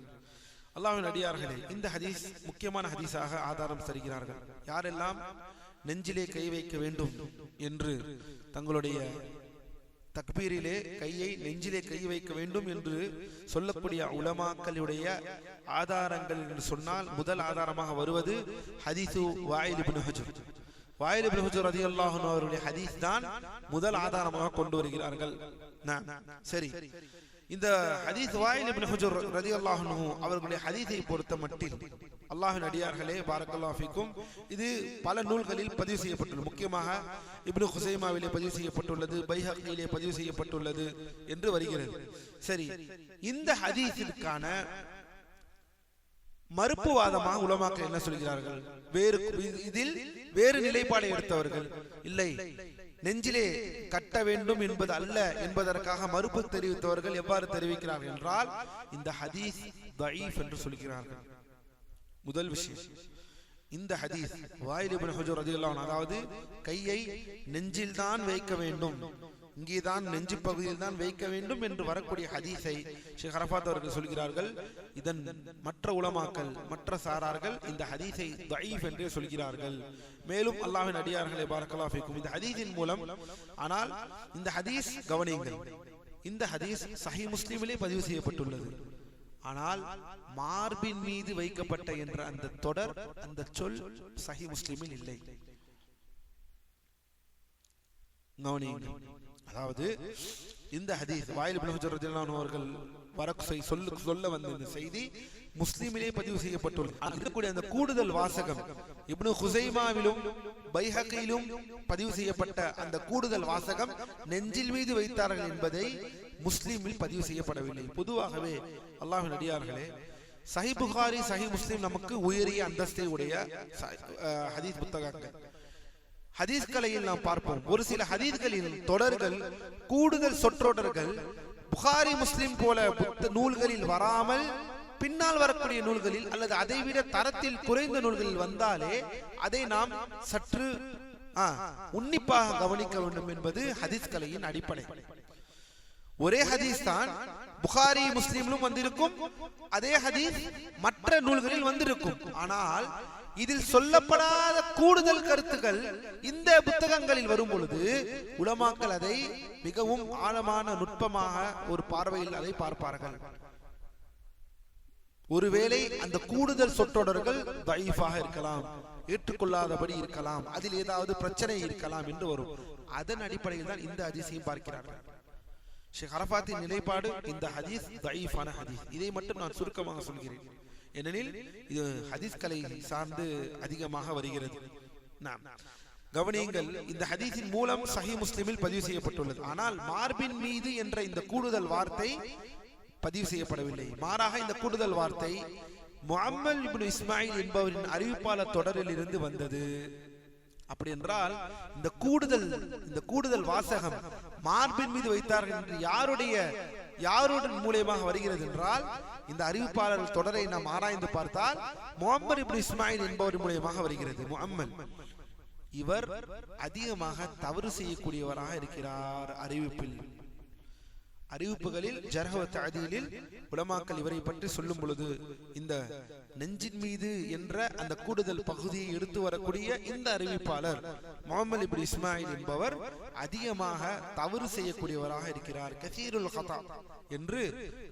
அல்லாஹ்வின் அடியார்களே, இந்த ஹதீஸ் முக்கியமான ஹதீஸாக ஆதாரம் தருகிறார்கள். யாரெல்லாம் நெஞ்சிலே கை வைக்க வேண்டும் என்று தங்களுடைய தக்பீரிலே கையை நெஞ்சிலே கை வைக்க வேண்டும் என்று சொல்லக்கூடிய உலமாக்களுடைய ஆதாரங்கள் என்று சொன்னால் முதல் ஆதாரமாக வருவது ஹதீஸு வாயில் இப்னு ஹுஜர். வாயில் இப்னு ஹுஜர் ரலியல்லாஹு அன்ஹு அவருடைய ஹதீஸ் தான் முதல் ஆதாரமாக கொண்டு வருகிறார்கள். சரி, இந்த ஹதீஸ் வாயில் இப்னு ஹுஜர் ரலியல்லாஹு அன்ஹு அவர்களுடைய ஹதீஸை பொறுத்த மட்டில் அல்லாஹ்வின் அடியார்களே, பாரக்கல்லாஹு ஃபீக்கும், இது பல நூல்களில் பதிவு செய்யப்பட்டுள்ளது. முக்கியமாக இப்னு குஸைமாவிலே பதிவு செய்யப்பட்டுள்ளது, பைஹக்கியிலே பதிவு செய்யப்பட்டுள்ளது என்று வருகிறது. சரி, இந்த ஹதீஸிற்கான மறுப்புவாதமாக உலமாக்கள் என்ன சொல்கிறார்கள்? இதில் வேறு நிலைப்பாடை எடுத்தவர்கள், இல்லை நெஞ்சிலே கட்ட வேண்டும் என்பது அல்ல என்பதற்காக மறுப்பு தெரிவித்தவர்கள் எவ்வாறு தெரிவிக்கிறார்கள் என்றால் இந்த ஹதீஸ் தஈஃப் என்று சொல்கிறார்கள். முதல் விஷயம், இந்த ஹதீஸ் வாயில் இப்னு ஹுஜர் ரலியல்லாஹு அன்ஹு, அதாவது கையை நெஞ்சில் தான் வைக்க வேண்டும், இங்கேதான் நெஞ்சு பகுதியில் தான் வைக்க வேண்டும் என்று வரக்கூடிய ஹதீஸை ஷேக் அரஃபாத் அவர்கள் சொல்கிறார்கள். இதன் மற்ற உலமாக்கள், மற்ற சாரார்கள் இந்த ஹதீஸை தஈஃப் என்று சொல்கிறார்கள். மேலும் அல்லாஹ்வின் அடியார்களே, பாரக்கல்லாஹு ஃபீக்கும், இந்த ஹதீஸின் மூலம், ஆனால் இந்த ஹதீஸ் கவனியுங்கள், இந்த ஹதீஸ் சஹீஹ் முஸ்லிமிலே பதிவு செய்யப்பட்டுள்ளது. ஆனால் மார்பின் மீது வைக்கப்பட்ட என்ற அந்த தொடர், அந்த சொல் சஹீஹ் முஸ்லிமில் இல்லை. கவனியுங்கள், அதாவது இந்த ஹதீஸ் வாயில் இப்னு ஹுஜர் ரலியல்லாஹு அன்ஹு அவர்கள் சொல்ல வந்த இந்த செய்தி முஸ்லிமிலே பதிவு செய்யப்பட்டுள்ளது. இருக்கக்கூடிய அந்த கூடுதல் வாசகம் இப்னு குஸைமாவிலும் பைஹக்கியிலும் பதிவு செய்யப்பட்ட அந்த கூடுதல் வாசகம் நெஞ்சில் மீது வைத்தார்கள் என்பதை முஸ்லிமில் பதிவு செய்யப்படவில்லை. பொதுவாகவே அல்லாஹ்வின் அடியார்களே, சஹீஹ் புகாரி, சஹீஹ் முஸ்லிம் நமக்கு உயரிய அந்தஸ்தை உடைய ஹதீஸ் புத்தகங்கள். ஹதீஸ் கலையில் நாம் பார்ப்போம், ஒரு சில ஹதீஸ்களின் தொடர்கள், கூடுதல் சொற்றொடர்கள் புகாரி முஸ்லிம் போல நூல்களில் வராமல் பின்னால் வரக்கூடிய நூல்களில் அல்லது அதைவிட தரத்தில் குறைந்த நூல்களில் வந்தாலே அதை நாம் சற்று உன்னிப்பாக கவனிக்க வேண்டும் என்பது ஹதீஸ் கலையின் அடிப்படை. ஒரே ஹதீஸ் தான் புகாரி முஸ்லிமிலும் வந்திருக்கும், அதே ஹதீஸ் மற்ற நூல்களில் வந்திருக்கும். ஆனால் இதில் சொல்லப்படாத கூடுதல் கருத்துக்கள் இந்த புத்தகங்களில் வரும் பொழுது உலமாக்கள் அதை மிகவும் ஆழமான நுட்பமாக ஒரு பார்வையில் அதை பார்ப்பார்கள். ஒருவேளை அந்த கூடுதல் சொற்றொடர்கள் தஈஃபாக இருக்கலாம், ஏற்றுக்கொள்ளாதபடி இருக்கலாம், அதில் ஏதாவது பிரச்சனை இருக்கலாம் என்று வரும். அதன் அடிப்படையில் தான் இந்த ஹதீஸையும் பார்க்கிறார்கள். ஷேக் அரஃபாத்தின் நிலைப்பாடு, இந்த ஹதீஸ் தஈஃபான ஹதீஸ். இதை மட்டும் நான் சுருக்கமாக சொல்கிறேன், ஏனெனில் இது ஹதீஸ் கலை சார்ந்து அதிகமாக வருகிறது. கவனியுங்கள், இந்த ஹதீஸின் மூலம் சஹீஹ் முஸ்லிமில் பதிவு செய்யப்பட்டுள்ளது. ஆனால் மார்பின் மீது என்ற இந்த கூடுதல் வார்த்தை பதிவு செய்யப்படவில்லை. மாறாக இந்த கூடுதல் வார்த்தை முஅம்மல் இப்னு இஸ்மாயில் என்பவரின் அறிவிப்பாளர் தொடரில் இருந்து வந்தது. அப்படி என்றால் இந்த கூடுதல் வாசகம் மார்பின் மீது வைத்தார்கள் என்று யாருடன் மூலமாக வருகிறது என்றால், இந்த அறிவிப்பாளர் தொடரை நாம் ஆராய்ந்து பார்த்தால் முஅம்மல் இப்னு இஸ்மாயில் என்பவர் மூலமாக வருகிறது. முஅம்மல் இவர் அதிகமாக தவறு செய்யக்கூடியவராக இருக்கிறார் அறிவிப்பில். அறிவிப்புகளில் ஜர்ஹ் வ தஅதீலில் உலமாக்கள் இவரை பற்றி சொல்லும் பொழுது இந்த நெஞ்சின் மீது என்ற அந்த கூடுதல் பகுதியை எடுத்து வரக்கூடிய இந்த அறிவிப்பாளர் முஹம்மது இப்னு இஸ்மாயில் என்பவர் அதிகமாக தவறு செய்யக்கூடியவராக இருக்கிறார். கஸீருல் ஹதா என்று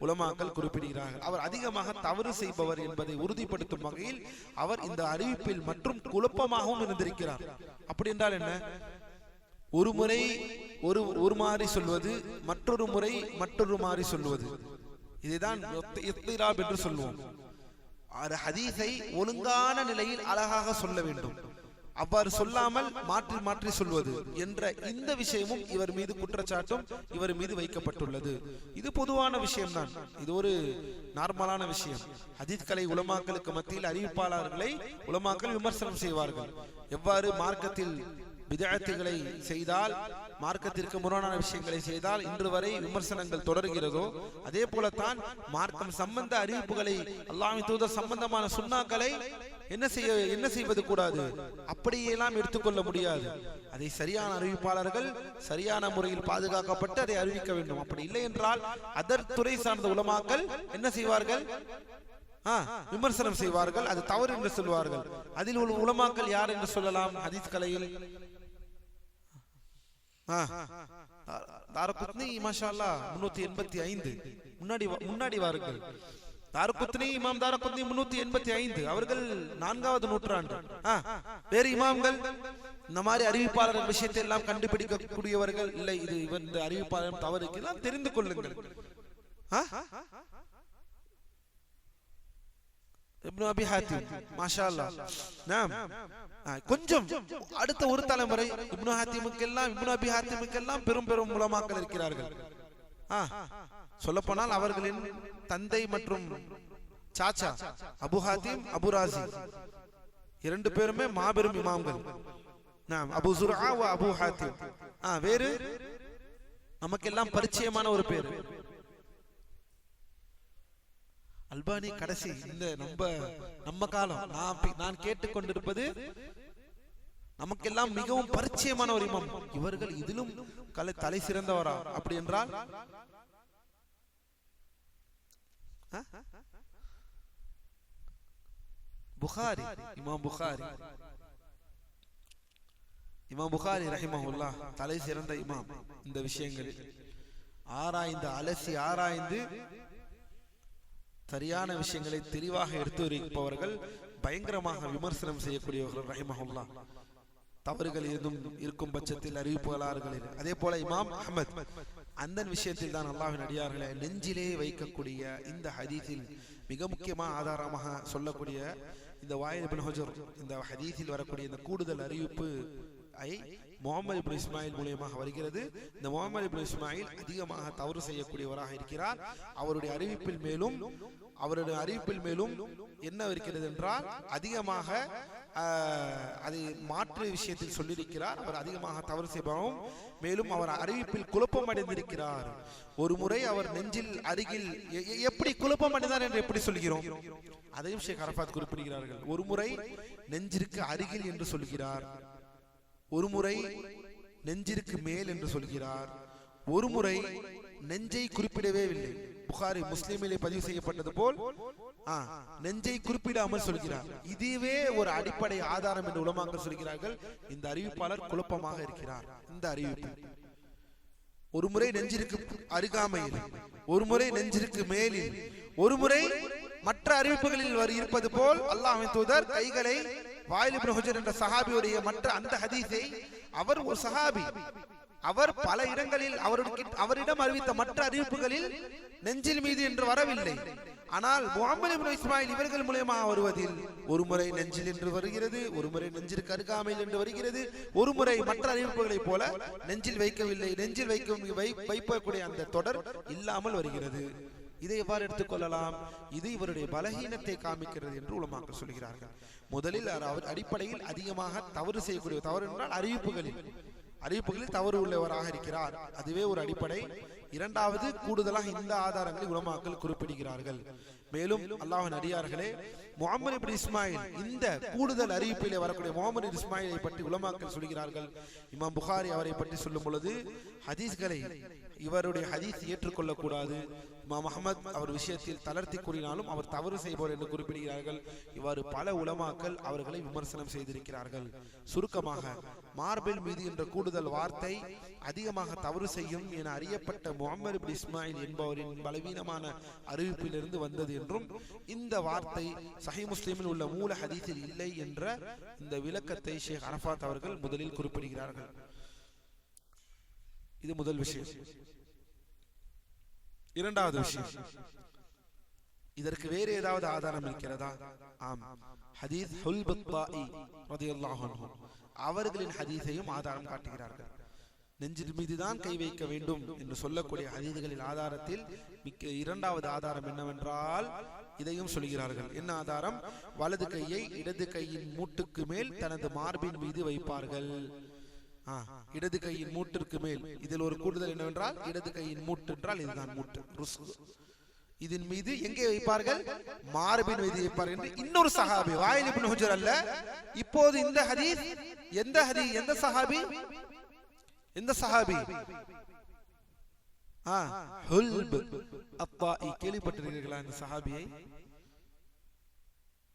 உலமாக்கள் குறிப்பிடுகிறார்கள். அவர் அதிகமாக தவறு செய்பவர் என்பதை உறுதிப்படுத்தும் வகையில் அவர் இந்த அறிவிப்பில் மற்றும் குழப்பமாகவும் இருந்திருக்கிறார். அப்படி என்றால் என்ன? ஒரு முறை ஒரு மாறி சொல்வது, மற்றொரு முறை மற்றொரு மாறி சொல்வது, இதைதான் இத்திராப் என்று சொல்லுவோம். ஹதீஸை ஒழுங்கான நிலையில் அழகாக சொல்ல வேண்டும், அவ்வாறு சொல்லாமல் மாற்றி மாற்றி சொல்வது என்ற இந்த விஷயமும் இவர் மீது குற்றச்சாட்டும் இவர் மீது வைக்கப்பட்டுள்ளது. இது பொதுவான விஷயம்தான், இது ஒரு நார்மலான விஷயம். ஹதீஸ் கலை உலமாக்களுக்கு மத்தியில் அறிவிப்பாளர்களை உலமாக்கள் விமர்சனம் செய்வார்கள். எவ்வாறு மார்க்கத்தில் பிதஅத்துகளை செய்தால், மார்க்கத்திற்கு முரணான விஷயங்களை செய்தால் இன்று வரை விமர்சனங்கள் தொடர்கிறதோ, அதே போலத்தான் மார்க்கம் சம்பந்த அறிவிப்புகளை, அல்லாஹ்வின் தூதர் சம்பந்தமான சுன்னாக்களை என்ன செய்வது கூடாது, அப்படியெல்லாம் எடுத்துக்கொள்ள முடியாது. அதை சரியான அறிவிப்பாளர்கள் சரியான முறையில் பாதுகாக்கப்பட்டு அதை அறிவிக்க வேண்டும். அப்படி இல்லை என்றால் அதர் துறை சார்ந்த உலமாக்கள் என்ன செய்வார்கள்? விமர்சனம் செய்வார்கள், அது தவறு என்று சொல்வார்கள். அதில் உள்ள உலமாக்கள் யார் என்று சொல்லலாம்? ஹதீஸ் கலையில் தாரகுத்னி மாஷா அல்லாஹ் 385 முன்னாடி வாருங்கள். தாரகுத்னி இமாம் தாரகுத்னி 385 அவர்கள் 4வது நூற்றாண்டு. வேறு இமாம்கள் இந்த மாதிரி அறிவிப்பாளர் விஷயத்தை எல்லாம் கண்டுபிடிக்கக்கூடியவர்கள் இல்லை. இது இந்த அறிவிப்பாளர் தவறுக்கு எல்லாம் தெரிந்து கொள்ளுங்கள். இப்னு அபி ஹாத்திம் மாஷா அல்லாஹ். நாம் கொஞ்சம் அடுத்த ஒரு தலைமுறை இப்னு அபி ஹாத்திமுக்கெல்லாம் பெரும் பெரும் உலமாக்கள் இருக்கிறார்கள். சொல்லப்போனால் அவர்களின் தந்தை மற்றும் சாச்சா அபு ஹாத்திம், அபு ராசி, இரண்டு பேருமே மாபெரும் இமாம்கள். நாம் அபு சுர்ஆ வ அபு ஹாத்திம். வேறு நமக்கெல்லாம் பரிச்சயமான ஒரு பேர் அல்பானி. கடைசி இந்த நம்ம காலம் நான் கேட்டுக்கொண்டிருப்பது நமக்கெல்லாம் மிகவும் பரிச்சயமான ஒரு இமாம். இவர்கள் இதிலும் தலை சிறந்தவரா? அப்படி என்றால் புகாரி, இமாம் புகாரி ரஹிமஹுல்லாஹ் தலை சிறந்த இமாம். இந்த விஷயங்களில் அலசி ஆராய்ந்து சரியான விஷயங்களை தெளிவாக எடுத்து வைப்பவர்கள், பயங்கரமாக விமர்சனம் செய்யக்கூடியவர்கள் ரஹிமஹுல்லாஹ். தவறுகள் ஏதும் இருக்கும் பட்சத்தில் அறிவிப்பாளர்களில். அதே போல இமாம் அஹ்மத் அந்த விஷயத்தில் தான் அல்லாஹ்வின் அடியார்களை நெஞ்சிலே வைக்கக்கூடிய இந்த ஹதீஸில் மிக முக்கியமாக ஆதாரமாக சொல்லக்கூடிய இந்த வாயில் இப்னு ஹுஜர் இந்த ஹதீஸில் வரக்கூடிய இந்த கூடுதல் அறிவிப்பு முஹம்மது இப்னு இஸ்மாயில் மூலமாக வருகிறது. இந்த முஹம்மது இப்னு இஸ்மாயில் அதிகமாக தவறு செய்யக்கூடியவராக இருக்கிறார். அவருடைய அறிவிப்பில் மேலும் என்ன இருக்கிறது என்றால் அதிகமாக அதை மாற்று விஷயத்தில் சொல்லியிருக்கிறார். அவர் அதிகமாக தவறு செய்பவரும், மேலும் அவர் அறிவிப்பில் குழப்பம் அடைந்திருக்கிறார். ஒரு முறை அவர் நெஞ்சில் அருகில், எப்படி குழப்பம் அடைந்தார் என்று எப்படி சொல்கிறோம்? அதையும் ஷேக் அரஃபாத் குறிப்பிடுகிறார்கள். ஒரு முறை நெஞ்சிற்கு அருகில் என்று சொல்கிறார், ஒரு முறை நெஞ்சிற்கு மேல் என்று சொல்கிறார், ஒரு முறை நெஞ்சை குறிப்பிடவே இல்லை. புகாரி முஸ்லிமிலே பதிவு செய்யப்பட்டது போல் நெஞ்சை குறிப்பிடாமல் சொல்கிறார். இதுவே ஒரு அடிப்படை ஆதாரம் என்று உலமாக்கள் சொல்கிறார்கள். இந்த அறிவிப்பாளர் குழப்பமாக இருக்கிறார். இந்த அறிவிப்பு ஒரு முறை நெஞ்சிற்கு அருகாமையில், ஒரு முறை நெஞ்சிற்கு மேலில், ஒரு முறை மற்ற அறிவிப்புகளில் இருப்பது போல் அல்லாஹ்வின் தூதர் கைகளை வாயில் இப்னு ஹுஜர் என்ற சஹாபியுடைய மற்ற அந்த ஹதீஸை, அவர் ஒரு சஹாபி, அவர் பல இடங்களில் அவரிடம் அறிவித்த மற்ற அறிவிப்புகளில் நெஞ்சில் மீது என்று வரவில்லை. ஆனால் முஹம்மது இப்னு இஸ்மாயில் இவர்கள் மூலமாக வருவதில் ஒரு முறை நெஞ்சில் என்று வருகிறது, ஒரு முறை நெஞ்சிற்கு அருகாமையில் என்று வருகிறது, ஒரு முறை மற்ற அறிவிப்புகளை போல நெஞ்சில் வைக்கவில்லை, நெஞ்சில் வைக்கக்கூடிய அந்த தொடர் இல்லாமல் வருகிறது. இதை எவ்வாறு எடுத்துக்கொள்ளலாம்? இது இவருடைய பலகீனத்தை காமிக்கிறது என்று உலமாக்கள் சொல்கிறார்கள். முதலில் அவர் அடிப்படையில் அதிகமாக தவறு செய்யக்கூடிய, தவறு என்றால் அறிவிப்புகளில் தவறு உள்ளவராக இருக்கிறார். அதுவே ஒரு அடிப்படை. இரண்டாவது, கூடுதலாக இந்த ஆதாரங்களை உலமாக்கள் குறிப்பிடுகிறார்கள். மேலும் அல்லாஹ்வின் அடியார்களே, முஹம்மது இப்னு இஸ்மாயில் இந்த கூடுதல் அறிவிப்பிலே வரக்கூடிய முஹம்மது இப்னு இஸ்மாயிலை பற்றி உலமாக்கள் சொல்கிறார்கள். இமாம் புகாரி அவரை பற்றி சொல்லும் பொழுது ஹதீஸ்களை இவருடைய ஹதீஸ் ஏற்றுக்கொள்ளக்கூடாது, இமாம் அஹ்மத் அவர் விஷயத்தில் தளர்த்தி கூறினாலும் அவர் தவறு செய்பவர் என்று குறிப்பிடுகிறார்கள். இவ்வாறு பல உலமாக்கள் அவர்களை விமர்சனம் செய்திருக்கிறார்கள். சுருக்கமாக, மார்பில் மீது என்ற கூடுதல் வார்த்தை அதிகமாக தவறு செய்யும் என அறியப்பட்ட முஹம்மது இப்னு இஸ்மாயில் என்பவரின் பலவீனமான அறிவிப்பிலிருந்து வந்தது என்றும், இந்த வார்த்தை சஹீஹ் முஸ்லிமில் உள்ள மூல ஹதீஸில் இல்லை என்ற இந்த விளக்கத்தை ஷேக் அரஃபாத் அவர்கள் முதலில் குறிப்பிடுகிறார்கள். இது முதல் விஷயம். இரண்டாவது விஷயம், இதற்கு வேறு ஏதாவது ஆதாரம் இருக்கிறதா? ஆம், ஹதீஸ் ஹுல்பத்தாயி ரலியல்லாஹு அன்ஹு அவர்களின் ஹதீஸையும் ஆதாரம் காட்டுகிறார்கள். நெஞ்சின் மீதுதான் கை வைக்க வேண்டும் என்று சொல்லக்கூடிய ஹதீஸ்களின் ஆதாரத்தில் மிக்க இரண்டாவது ஆதாரம் என்னவென்றால், இதையும் சொல்கிறார்கள். என்ன ஆதாரம்? வலது கையை இடது கையின் மூட்டுக்கு மேல் தனது மார்பின் மீது வைப்பார்கள். இடது கையின் மூட்டிற்கு மேல். இதில் ஒரு கூடுதல் என்னவென்றால், இடது கையின் மூட்டு என்றால் இதுதான் மூட்டு, இதன் மீது எங்கே வைப்பார்கள்? மார்பின் மீது வைப்பார்கள் என்று இன்னொரு சஹாபி, வாயில் இப்னு ஹுஜர் அல்ல. இப்போது இந்த ஹதீஸ் எந்த ஹதீஸ், எந்த சஹாபி? எந்த சஹாபி? ஹுல்ப் அத்தாயி, கேள்விப்பட்டிருக்கிறீர்களா இந்த சஹாபியை?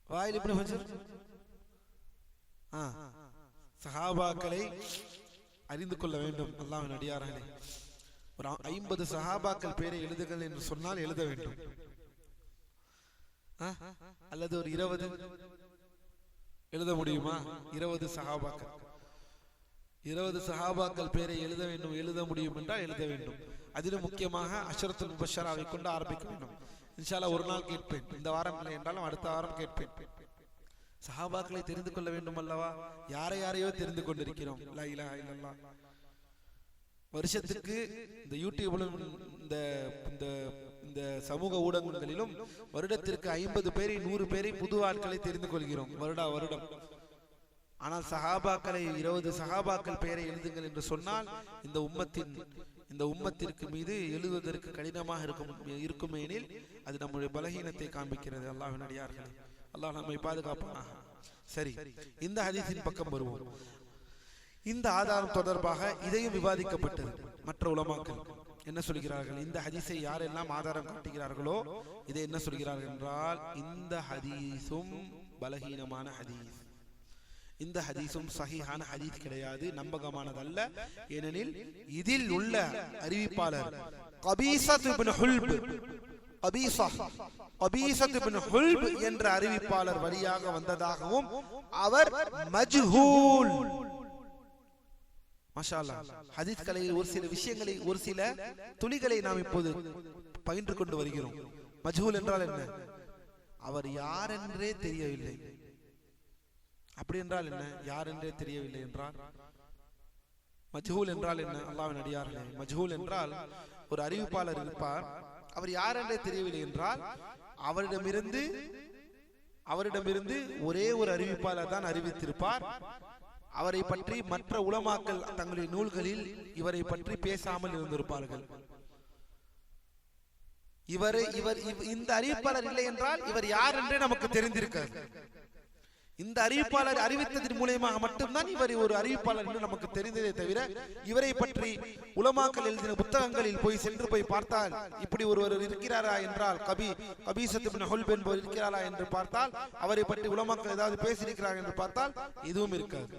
வாயில் இப்னு ஹுஜர் சஹாபாக்களை அறிந்து கொள்ள வேண்டும். அல்லாஹ்வின் அடியார்களே, ஒரு 50 சஹாபாக்கள் பேரை எழுதுங்கள் என்று சொன்னால் எழுத வேண்டும். அல்லது ஒரு 20 எழுத முடியுமா? 20 சஹாபாக்கள், 20 சஹாபாக்கள் பேரை எழுத வேண்டும். எழுத முடியும் என்றால் எழுத வேண்டும். அதிலும் முக்கியமாக அஷரத்துல் முபஷ்ஷராவை கொண்டு ஆரம்பிக்க வேண்டும். இன்ஷா அல்லாஹ் ஒரு நாள் கேட்பேன், இந்த வாரம் இல்லை என்றாலும் அடுத்த வாரம் கேட்பேன். சஹாபாக்களை தெரிந்து கொள்ள வேண்டும் அல்லவா? யாரை யாரையோ தெரிந்து கொண்டிருக்கிறோம். லா இலாஹா இல்லல்லாஹ். வருஷத்துக்கு இந்த யூடியூபிலும் இந்த சமூக ஊடகங்களிலும் வருடத்திற்கு 50 பேரை 100 பேரை புது ஆட்களை தெரிந்து கொள்கிறோம் வருடம். ஆனால் சஹாபாக்களை 20 சஹாபாக்கள் பெயரை எழுதுங்கள் என்று சொன்னால் இந்த உம்மத்திற்கு மீது எழுதுவதற்கு கடினமாக இருக்கும் எனில் அது நம்முடைய பலகீனத்தை காண்பிக்கிறது. அல்லாஹ்வின் அடியார்களே, அல்லாஹ் நம்மை பாதுகாப்பானாக. சரி, இந்த ஹதீஸின் பக்கம் வருவோம். இந்த ஆதாரம் தொடர்பாக இதையும் விவாதிக்கப்பட்டது. மற்ற உலமாக்கள் என்ன சொல்கிறார்கள்? இந்த ஹதீஸை யாரெல்லாம் ஆதாரம் காட்டுகிறார்களோ இதை என்ன சொல்கிறார்கள் என்றால், இந்த ஹதீஸும் பலகீனமான ஹதீஸ், இந்த ஹதீஸும் சஹீஹான ஹதீஸ் கிடையாது, நம்பகமானதல்ல. ஏனெனில் இதில் உள்ள அறிவிப்பாளர் கபீஸத் இப்னு ஹுல்ப், கபீஸத் இப்னு ஹுல்ப் என்ற அறிவிப்பாளர் வழியாக வந்ததாகவும் அவர் மஜ்ஹூல். மாஷா அல்லாஹ், ஹதீஸ் கலையில் ஒரு சில விஷயங்களை, ஒரு சில துளிகளை நாம் இப்போது பயின்று கொண்டு வருகிறோம். மஜ்ஹூல் என்றால் என்ன? அவர் யார் என்றே தெரியவில்லை. அப்படி என்றால் என்ன? யார் என்றே தெரியவில்லை என்றால் மஜ்ஹூல் என்றால் என்ன? அல்லாஹ்வின் அடியார்களே, மஜ்ஹூல் என்றால் ஒரு அறிவிப்பாளர் இருப்பார், அவர் யார் என்றே தெரியவில்லை என்றால் அவரிடமிருந்து ஒரே ஒரு அறிவிப்பாளர் தான் அறிவித்திருப்பார். அவரை பற்றி மற்ற உலமாக்கள் தங்களுடைய நூல்களில் இவரை பற்றி பேசாமல் இருந்திருப்பார்கள். இந்த அறிவிப்பாளர் இல்லை என்றால் இவர் யார் என்றே நமக்கு தெரிந்திருக்காது. இந்த அறிவிப்பாளர் அறிவித்ததன் மூலமாக மட்டும்தான் இவர் ஒரு அறிவிப்பாளர் என்று நமக்கு தெரிந்ததே தவிர, இவரை பற்றி உலமாக்கள் எழுதின புத்தகங்களில் சென்று போய் பார்த்தால் இப்படி ஒருவர் இருக்கிறாரா என்றால், கபீஸத் இப்னு ஹுல்ப் என்பவர் இருக்கிறாரா என்று பார்த்தால், அவரை பற்றி உலமாக்கள் ஏதாவது பேசியிருக்கிறார்கள் என்று பார்த்தால் இதுவும் இருக்காது.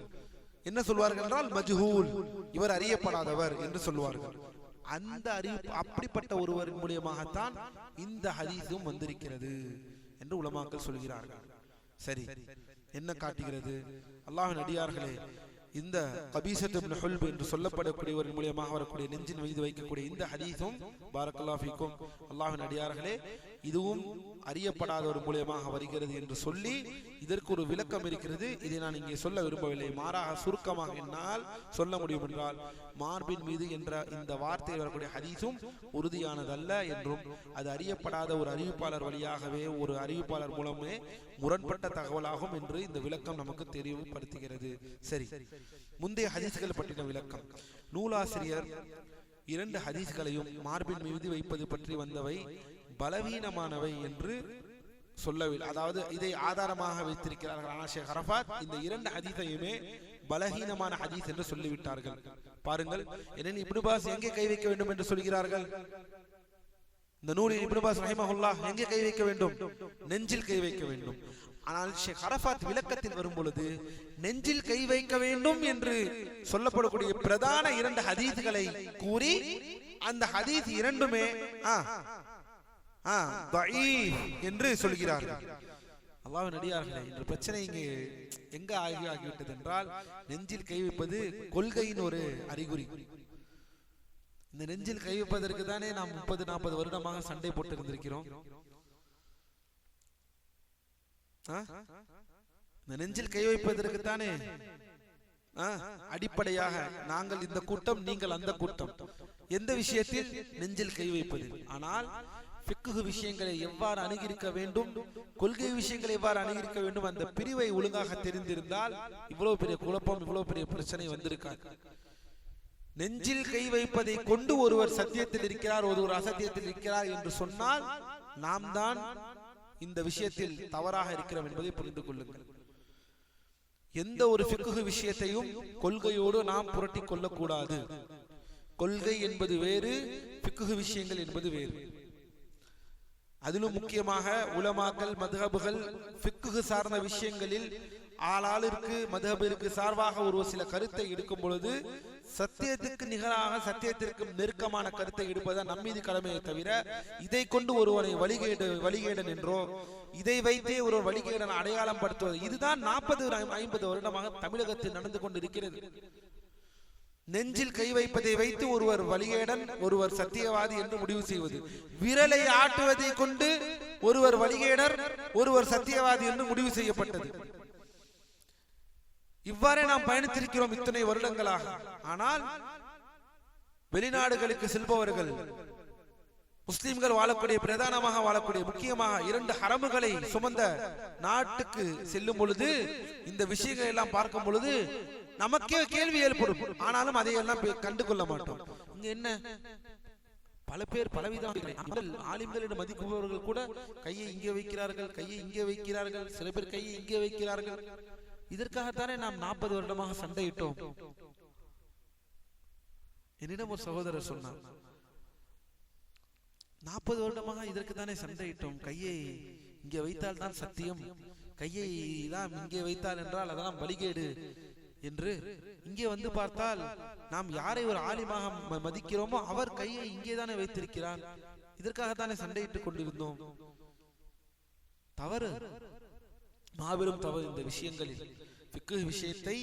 என்ன சொல்வார்கள் என்றால் மஜ்ஹூல், இவர் அறியப்படாதவர் என்று சொல்வார்கள். அந்த அப்படிப்பட்ட ஒருவரின் மூலமாகத்தான் இந்த ஹதீஸும் வந்திருக்கிறது என்று உலமாக்கள் சொல்கிறார்கள். சரி, என்ன காட்டுகிறது? அல்லாஹ்வின் அடியார்களே, இந்த கபீஸத் இப்னு ஹுல்ப் என்று சொல்லப்படக்கூடியவரின் மூலமாக வரக்கூடிய நெஞ்சின் மீது வைக்கக்கூடிய இந்த ஹதீஸும் பாரக்கல்லாஹு ஃபீக்கும் அல்லாஹ்வின் அடியார்களே, இதுவும் அறியப்படாத ஒரு மூலமாக வருகிறது என்று சொல்லி இதற்கு ஒரு விளக்கம் இருக்கிறது. இதை நான் இங்கே சொல்ல விரும்பவில்லை. மாறாக சுருக்கமாக என்னால் சொல்ல முடியும் என்றால், மார்பின் மீது என்ற இந்த வார்த்தையில் வரக்கூடிய ஹதீஸும் உறுதியானதல்ல என்றும், அது அறியப்படாத ஒரு அறிவிப்பாளர் வழியாகவே, ஒரு அறிவிப்பாளர் மூலமே முரண்பட்ட தகவலாகும் என்று இந்த விளக்கம் நமக்கு தெளிவுபடுத்துகிறது. சரி, முந்தைய ஹதீஸ்கள் பற்றின விளக்கம். நூலாசிரியர் 2 ஹதீஸ்களையும் மார்பின் மீது வைப்பது பற்றி வந்தவை பலவீனமானவை என்று சொல்லவில்லை. அதாவது இதை ஆதாரமாக வைத்திருக்கிறார்கள். ஆனால் ஷேக் அரஃபாத் இந்த இரண்டு ஹதீஸையுமே பலஹீனமான ஹதீஸ் என்று சொல்லிவிட்டார்கள். பாருங்கள், ஏனெனில் இப்னு பாஸ் எங்கே கை வைக்க வேண்டும் என்று சொல்கிறார்கள்? இந்த நூலில் இப்னு பாஸ் ரஹிமஹுல்லாஹ் எங்கே கை வைக்க வேண்டும்? நெஞ்சில் கை வைக்க வேண்டும். ஆனால் ஷேக் அரஃபாத் விளக்கத்தில் வரும் பொழுது நெஞ்சில் கை வைக்க வேண்டும் என்று சொல்லப்படக்கூடிய பிரதான இரண்டு ஹதீஸ்களை கூறி அந்த ஹதீஸ் இரண்டுமே என்று சொல்கிறார்கள். அல்லாஹ்வின் அடியார்களே, இந்த பிரச்சனை இங்கே எங்க ஆகிவிட்டது என்றால், நெஞ்சில் கை வைப்பது கொள்கையின் ஒரு அறிகுறி. இந்த நெஞ்சில் கை வைப்பதற்கு தானே நாம் 30-40 வருடமாக சண்டை போட்டு இருந்திருக்கிறோம். இந்த நெஞ்சில் கை வைப்பதற்கு தானே அடிப்படையாக நாங்கள் இந்த கூட்டம், நீங்கள் அந்த கூட்டம். எந்த விஷயத்தில்? நெஞ்சில் கை வைப்பது. ஆனால் ஃபிக்ஹ் விஷயங்களை எவ்வாறு அணுகியிருக்க வேண்டும், கொள்கை விஷயங்களை எவ்வாறு அணுகியிருக்க வேண்டும், அந்த பிரிவை ஒழுங்காக தெரிந்திருந்தால் இவ்வளவு பெரிய குழப்பம், இவ்வளவு பெரிய பிரச்சனை வந்திருக்காது. நெஞ்சில் கை வைப்பதை கொண்டு ஒருவர் சத்தியத்தில் இருக்கிறார், ஒருவர் அசத்தியத்தில் இருக்கிறார் என்று சொன்னால் நாம் தான் இந்த விஷயத்தில் தவறாக இருக்கிறோம் என்பதை புரிந்து கொள்ளுங்கள். எந்த ஒரு ஃபிக்ஹ் விஷயத்தையும் கொள்கையோடு நாம் புரட்டி கொள்ளக்கூடாது. கொள்கை என்பது வேறு, ஃபிக்ஹ் விஷயங்கள் என்பது வேறு. அதிலும் முக்கியமாக உலமாக்கள், மதுஹபுகள் ஃபிக்ஹ் சார்ந்த விஷயங்களில் ஆளாளுக்கு மதுஹபிற்கு சார்பாக ஒரு சில கருத்தை எடுக்கும் பொழுது சத்தியத்துக்கு நிகராக, சத்தியத்திற்கு நெருக்கமான கருத்தை எடுப்பதுதான் நம்மீது கடமையை தவிர, இதை கொண்டு ஒருவனை வழிகேடன் என்றோ, இதை வைத்தே ஒரு வழிகேடன் அடையாளம் படுத்துவது, இதுதான் 40-50 வருடமாக தமிழகத்தில் நடந்து கொண்டிருக்கிறது. நெஞ்சில் கை வைப்பதை வைத்து ஒருவர் வழிகேடன், ஒருவர் சத்தியவாதி என்று முடிவு செய்வது, விரலை ஆட்டுவதை கொண்டு ஒருவர் வழிகேடர், ஒருவர் சத்தியவாதி என்று முடிவு செய்யப்பட்டது. இவ்வாறே நாம் பயணித்திருக்கிறோம் இத்தனை வருடங்களாக. ஆனால் வெளிநாடுகளுக்கு செல்பவர்கள், முஸ்லிம்கள் வாழக்கூடிய, பிரதானமாக வாழக்கூடிய, முக்கியமாக 2 ஹரமுகளை சுமந்த நாட்டுக்கு செல்லும் பொழுது இந்த விஷயங்களை எல்லாம் பார்க்கும் பொழுது நமக்கே கேள்வி ஏற்படும். ஆனாலும் அதையெல்லாம் கண்டுகொள்ள மாட்டோம். இங்க என்ன, பல பேர் பலவிதமான ஆலிம்கள் என்று மதிக்குபவர்கள் கூட கையை இங்கே வைக்கிறார்கள், கையை இங்கே வைக்கிறார்கள், சில பேர் கையை இங்கே வைக்கிறார்கள். இதற்காகத்தானே நாம் 40 வருடமாக சண்டையிட்டோம். என்னிடம் ஒரு சகோதரர் சொன்னார், 40 வருடமாக இதற்கு தானே சண்டையிட்டோம். கையை இங்கே வைத்தால் தான் சத்தியம், கையை இங்கே வைத்தால் என்றால் அதெல்லாம் வழிகேடு என்று. இங்கே வந்து பார்த்தால் நாம் யாரை ஒரு ஆலிமாக மதிக்கிறோமோ அவர் கையை இங்கே தானே வைத்திருக்கிறார். இதற்காகத்தானே சண்டையிட்டுக் கொண்டிருந்தோம். தவறு, மாபெரும் தவறு. இந்த விஷயங்களில் ஃபிக்ஹ் விஷயத்தை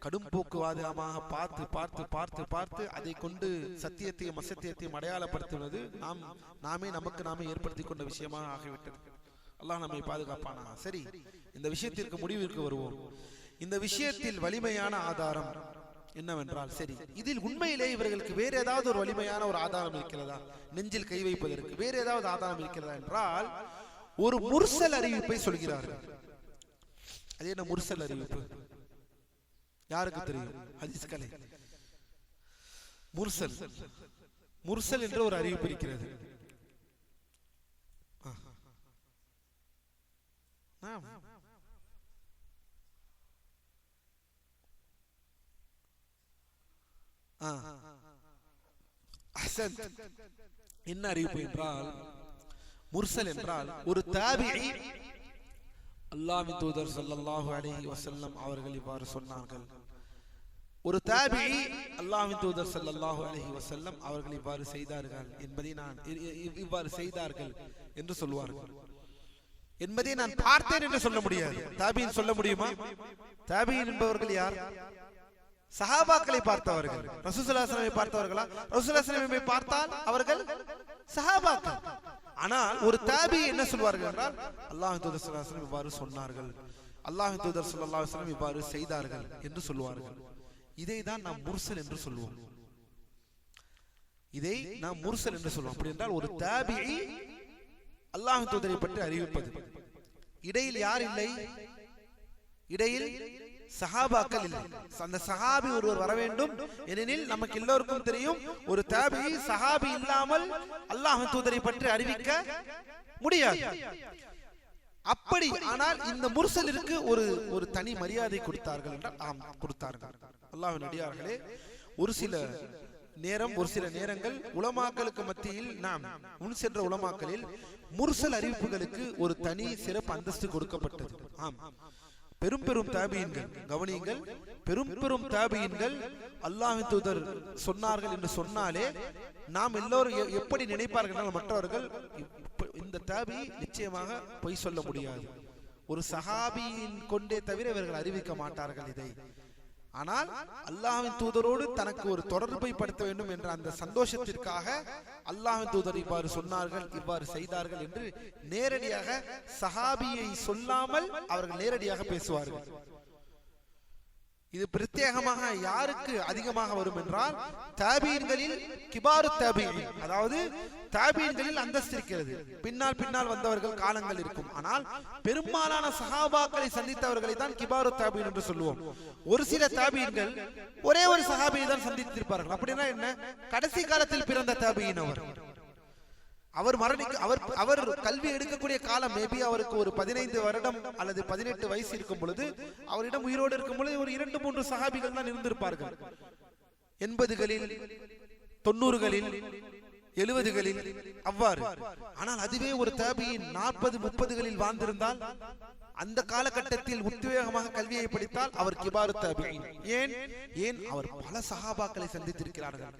கடும் போக்குவாதமாக பார்த்து பார்த்து பார்த்து பார்த்து அதை கொண்டு சத்தியத்தையும் அசத்தியத்தையும் அடையாளப்படுத்துவது நாமே நமக்கு நாமே ஏற்படுத்தி கொண்ட விஷயமாக ஆகிவிட்டது. அல்லாஹ் நம்மை பாதுகாப்பானா. சரி, இந்த விஷயத்திற்கு முடிவிற்கு வருவோம். இந்த விஷயத்தில் வலிமையான ஆதாரம் என்னவென்றால், சரி, இதில் உண்மையிலே இவர்களுக்கு வேற ஏதாவது ஒரு வலிமையான ஒரு ஆதாரம் இருக்கிறதா? நெஞ்சில் கை வைப்பதற்கு வேற ஏதாவது ஆதாரம் இருக்கிறதா என்றால், ஒரு முர்சல் அறிவிப்பை சொல்கிறார்கள். அது என்ன முர்சல் அறிவிப்பு? யாருக்கு தெரியும்? ஹதீஸ் கலை. முர்சல், முர்சல் என்ற ஒரு அறிவிப்பு இருக்கிறது. என்ன அறிவிப்பு என்றால், முர்சல் என்றால் ஒரு தாபிஈ அல்லாஹ்வின் தூதர் ஸல்லல்லாஹு அலைஹி வஸல்லம் அவர்கள் இவ்வாறு சொன்னார்கள். ஒரு தாபிஈ அல்லாஹ்வின் தூதர் ஸல்லல்லாஹு அலைஹி வஸல்லம் அவர்கள் இவ்வாறு செய்தார்கள் என்பதை இவ்வாறு செய்தார்கள் என்று சொல்வார்கள். என்பதை நான் பார்த்தேன் என்று சொல்ல முடியாது. தாபியின் சொல்ல முடியுமா? தாபியின் என்பவர்கள் யார்? சஹாபாக்களை பார்த்தவர்கள். ரசூலுல்லாஹி ஸல்லல்லாஹு அலைஹி வஸல்லம் பார்த்தவர்களா? ரசூலுல்லாஹி ஸல்லல்லாஹு அலைஹி வஸல்லம் பார்த்தால் அவர்கள் சஹாபாக்கள். ஆனால் ஒரு தாபி என்ன சொல்வார்கள் என்றால், அல்லாஹ்வின் தூதர் ஸல்லல்லாஹு அலைஹி வஸல்லம் இவ்வாறு சொன்னார்கள், அல்லாஹ்வின் தூதர் ஸல்லல்லாஹு அலைஹி வஸல்லம் இவ்வாறு செய்தார்கள் என்று சொல்வார்கள். இதை தான் நாம் முர்சல் என்று சொல்வோம். இதை நாம் முர்சல் என்று சொல்வோம். அப்படி என்றால் ஒரு தாபிஈ அல்லாஹ்வின் தூதரை பற்றி அறிவிப்பது. இடையில் யார் இல்லை? இடையில் சஹாபாக்கள் இல்லை. அந்த சஹாபி ஒருவர் வர வேண்டும். ஏனெனில் நமக்கு எல்லோருக்கும் தெரியும், ஒரு தாபிஈ சஹாபி இல்லாமல் அல்லாஹ்வின் தூதரை பற்றி அறிவிக்க முடியாது. அப்படி ஆனால் இந்த முர்சலிற்கு ஒரு தனி மரியாதை கொடுத்தார்கள் என்றால் ஆம் கொடுத்தார்கள். அல்லாஹ்வின் அடியார்களே, ஒரு சில நேரங்கள் உலமாக்களுக்கு மத்தியில் நாம் முன் சென்ற உலமாக்களில் முர்சல் அறிவிப்புகளுக்கு ஒரு தனி சிறப்பு அந்தஸ்து கொடுக்கப்பட்டது. ஆம், பெரும் பெரும் தாபியின்கள் கவனியுங்கள், பெரும் தாபியின்கள் அல்லாஹ்வின் தூதர் சொன்னார்கள் என்று சொன்னாலே நாம் எல்லோரும் எப்படி நினைப்பார்கள், மற்றவர்கள் இந்த தாபி நிச்சயமாக பொய் சொல்ல முடியாது, ஒரு சஹாபியின் கொண்டே தவிர இவர்கள் அறிவிக்க மாட்டார்கள் இதை. ஆனால் அல்லாஹ்வின் தூதரோடு தனக்கு ஒரு தொடர்பை படுத்த வேண்டும் என்ற அந்த சந்தோஷத்திற்காக அல்லாஹ்வின் தூதர் இவ்வாறு சொன்னார்கள், இவ்வாறு செய்தார்கள் என்று நேரடியாக சஹாபியை சொல்லாமல் அவர்கள் நேரடியாக பேசுவார்கள். இது பிரத்யேகமாக யாருக்கு அதிகமாக வரும் என்றால் தாபீன்களில் கிபாரு தாபீன், அதாவது தாபீன்களில் அந்தஸ்து இருக்கிறது. பின்னால் வந்தவர்கள் காலங்கள் இருக்கும். ஆனால் பெரும்பாலான சஹாபாக்களை சந்தித்தவர்களை தான் கிபாரு தாபீன் என்று சொல்லுவோம். ஒரு சில தாபீன்கள் ஒரே ஒரு சஹாபியை தான் சந்தித்திருப்பார்கள். அப்படின்னா என்ன, கடைசி காலத்தில் பிறந்த தாபீன் அவர் கல்வி எடுக்கக்கூடிய காலம் மேபி அவருக்கு ஒரு 15 வருடம் அல்லது 18 வயசு இருக்கும் பொழுது, அவரிடம் உயிரோடு இருக்கும் பொழுது ஒரு 2-3 சஹாபிகள் தான் இருந்திருப்பார்கள். 80களில் 90களில் 70களில் அவ்வாறு. ஆனால் அதுவே ஒரு தாபியின் 40-30களில் வாழ்ந்திருந்தால், அந்த காலகட்டத்தில் உத்வேகமாக கல்வியை படித்தால் அவர் கிபாரு தாபியின். ஏன் அவர் பல சஹாபாக்களை சந்தித்திருக்கிறார்கள்.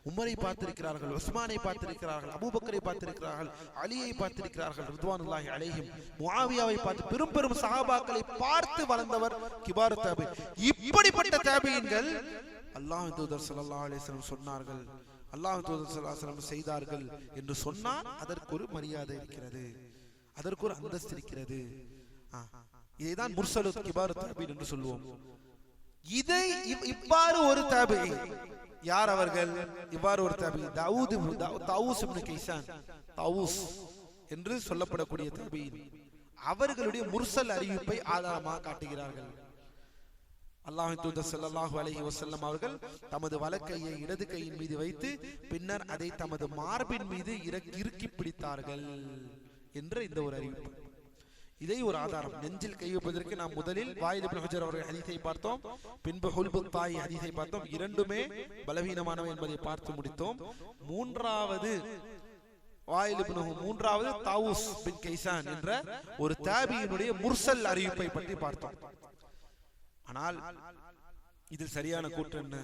உமரை பார்த்திருக்கிறார்கள், உஸ்மானை பார்த்திருக்கிறார்கள், அபூபக்கரை பார்த்திருக்கிறார்கள், அலியை பார்த்திருக்கிறார்கள், ரித்வானுல்லாஹி அலைஹிம், முஆவியாவை பார்த்து பெரும் சஹாபாக்களை பார்த்து வளர்ந்தவர் கிபாரு தாபி. இப்படிப்பட்ட தாபியின்கள் அல்லாஹ்வின் தூதர் ஸல்லல்லாஹு அலைஹி வஸல்லம் சொன்னார்கள், அல்லாஹ்வின் தூதர் ஸல்லல்லாஹு அலைஹி வஸல்லம் செய்தார்கள் என்று சொன்னால் அதற்கு ஒரு மரியாதை இருக்கிறது, அதற்கு ஒரு அந்தஸ்து இருக்கிறது. இதைதான் முர்சலு கிபாரு தாபி என்று சொல்லுவோம். இதை இவ்வாறு ஒரு தாபி, யார் அவர்கள்? இவ்வாறு ஒரு தாபி தாவூஸ் இப்னு கைசான், தாவூஸ் என்று சொல்லப்படக்கூடிய தாபீன், அவர்களுடைய முர்சல் அறிவிப்பை ஆதாரமாக காட்டுகிறார்கள். அல்லாஹ்வின் தூதர் ஸல்லல்லாஹு அலைஹி வஸல்லம் அவர்கள் தமது வலக்கையை இடது கையின் மீது வைத்து பின்னர் அதை தமது மார்பின் மீது இறுக்கி பிடித்தார்கள் என்ற இந்த ஒரு அறிவிப்பு. இதை ஒரு ஆதாரம். நெஞ்சில் கை வைப்பதற்கு நாம் முதலில் வாயில் இப்னு ஹுஜர் அவர்கள் ஹதீஸை பார்த்தோம், பின்பு ஹுல்புத் தாய் ஹதீஸை பார்த்தோம். இரண்டுமே பலவீனமானவை என்பதை பார்த்து முடித்தோம். மூன்றாவது தாவூஸ் பின் கைசான் என்ற ஒரு தாபியினுடைய முர்சல் அறிவிப்பை பற்றி பார்த்தோம். ஆனால் இதில் சரியான கூற்று என்ன?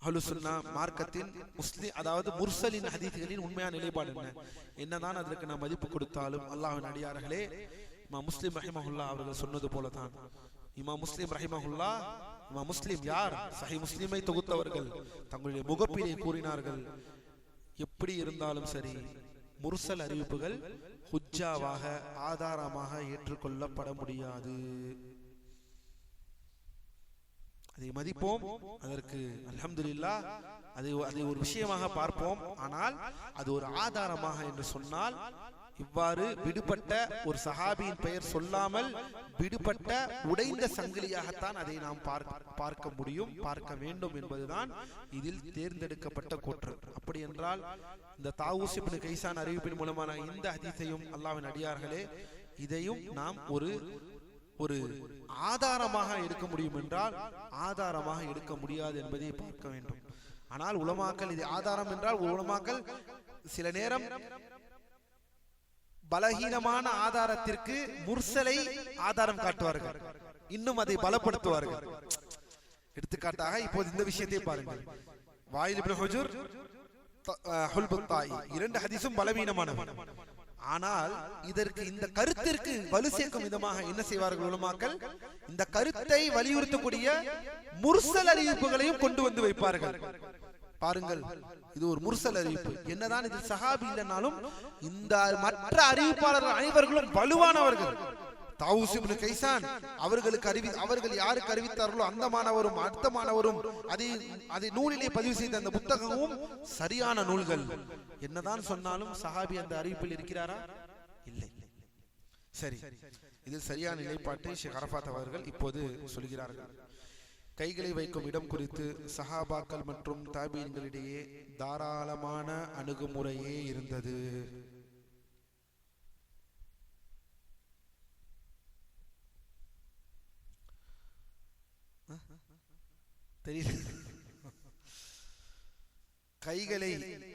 அஹ்லுஸ் சுன்னா மார்க்கத்தின் முஸ்லிம், அதாவது முர்சலின் ஹதீஸ்களின் உண்மையான நிலைப்பாடு என்னதான் அதற்கு நாம் மதிப்பு கொடுத்தாலும், அல்லாஹ்வின் அடியார்களே, இமாம் முஸ்லிம் ரஹிமஹுல்லாஹ் அவர்கள் சொன்னது போலதான். இமாம் முஸ்லிம் ரஹிமஹுல்லாஹ், இமாம் முஸ்லிம் யார்? சஹீஹ் முஸ்லிமை தொகுத்தவர்கள். தங்களுடைய முகப்பிலே கூறினார்கள், எப்படி இருந்தாலும் சரி முர்சல் அறிவிப்புகள் ஹுஜ்ஜாவாக ஆதாரமாக ஏற்றுக்கொள்ளப்பட முடியாது. அதை மதிப்போம், அதற்கு அல்ஹம்துலில்லாஹ் அதை ஒரு விஷயமாக பார்ப்போம். ஆனால் அது ஒரு ஆதாரமாக என்று சொன்னால், இவ்வாறு விடுபட்ட ஒரு சஹாபியின் பெயர் சொல்லாமல் விடுபட்ட உடைந்த சங்கிலியாகத்தான் அதை நாம் பார்க்க முடியும், பார்க்க வேண்டும் என்பதுதான் இதில் தேர்ந்தெடுக்கப்பட்ட கூற்று. அப்படி என்றால் இந்த தாவூஸ் இப்னு கைசான் அறிவிப்பின் மூலமான இந்த ஹதீஸையும் அல்லாஹ்வின் அடியார்களே, இதையும் நாம் ஒரு ஆதாரமாக எடுக்க முடியும் என்றால் ஆதாரமாக எடுக்க முடியாது என்பதை பார்க்க வேண்டும். ஆனால் உலமாக்கள் இது ஆதாரம் என்றால், உலமாக்கள் சில நேரம் பலகீனமான ஆதாரத்திற்கு முர்சலை ஆதாரம் காட்டுவார்கள், இன்னும் அதை பலப்படுத்துவார்கள். எடுத்துக்காட்டாக இப்போது இந்த விஷயத்தை பாருங்கள். வாயில் இப்னு ஹுஜர், ஹுல்புத் தாய், இரண்டு ஹதீஸும் பலவீனமானவை. ஆனால் இதற்கு, இந்த கருத்திற்கு வலு சேர்க்கும் விதமாக என்ன செய்வார்கள் உலமாக்கள்? இந்த கருத்தை வலியுறுத்தக்கூடிய முர்சல் அறிவிப்புகளையும் கொண்டு வந்து வைப்பார்கள். பாருங்கள், இது ஒரு முர்சல் அறிவிப்பு. என்னதான் இது சஹாபி இல்லைனாலும் இந்த மற்ற அறிவிப்பாளர்கள் அனைவர்களும் வலுவானவர்கள். தாவூஸ் இப்னு கைசான் அவர்கள் யாருக்கு அறிவித்தார்களோ அந்த மாணவரும் அடுத்த மாணவரும் அதை நூலிலே பதிவு செய்த அந்த புத்தகமும் சரியான நூல்கள். என்னதான் சொன்னாலும் சஹாபி அந்த அறிவிப்பில் இருக்கிறாரா? இல்லை. சரி, இதில் சரியான நிலைப்பாட்டை ஷேக் அரஃபாத் அவர்கள் இப்போது சொல்கிறார்கள். கைகளை வைக்கும் இடம் குறித்து சஹாபாக்கள் மற்றும் தாபீன்களிடையே தாராளமான அணுகுமுறையே இருந்தது. தெரியல. கைகளை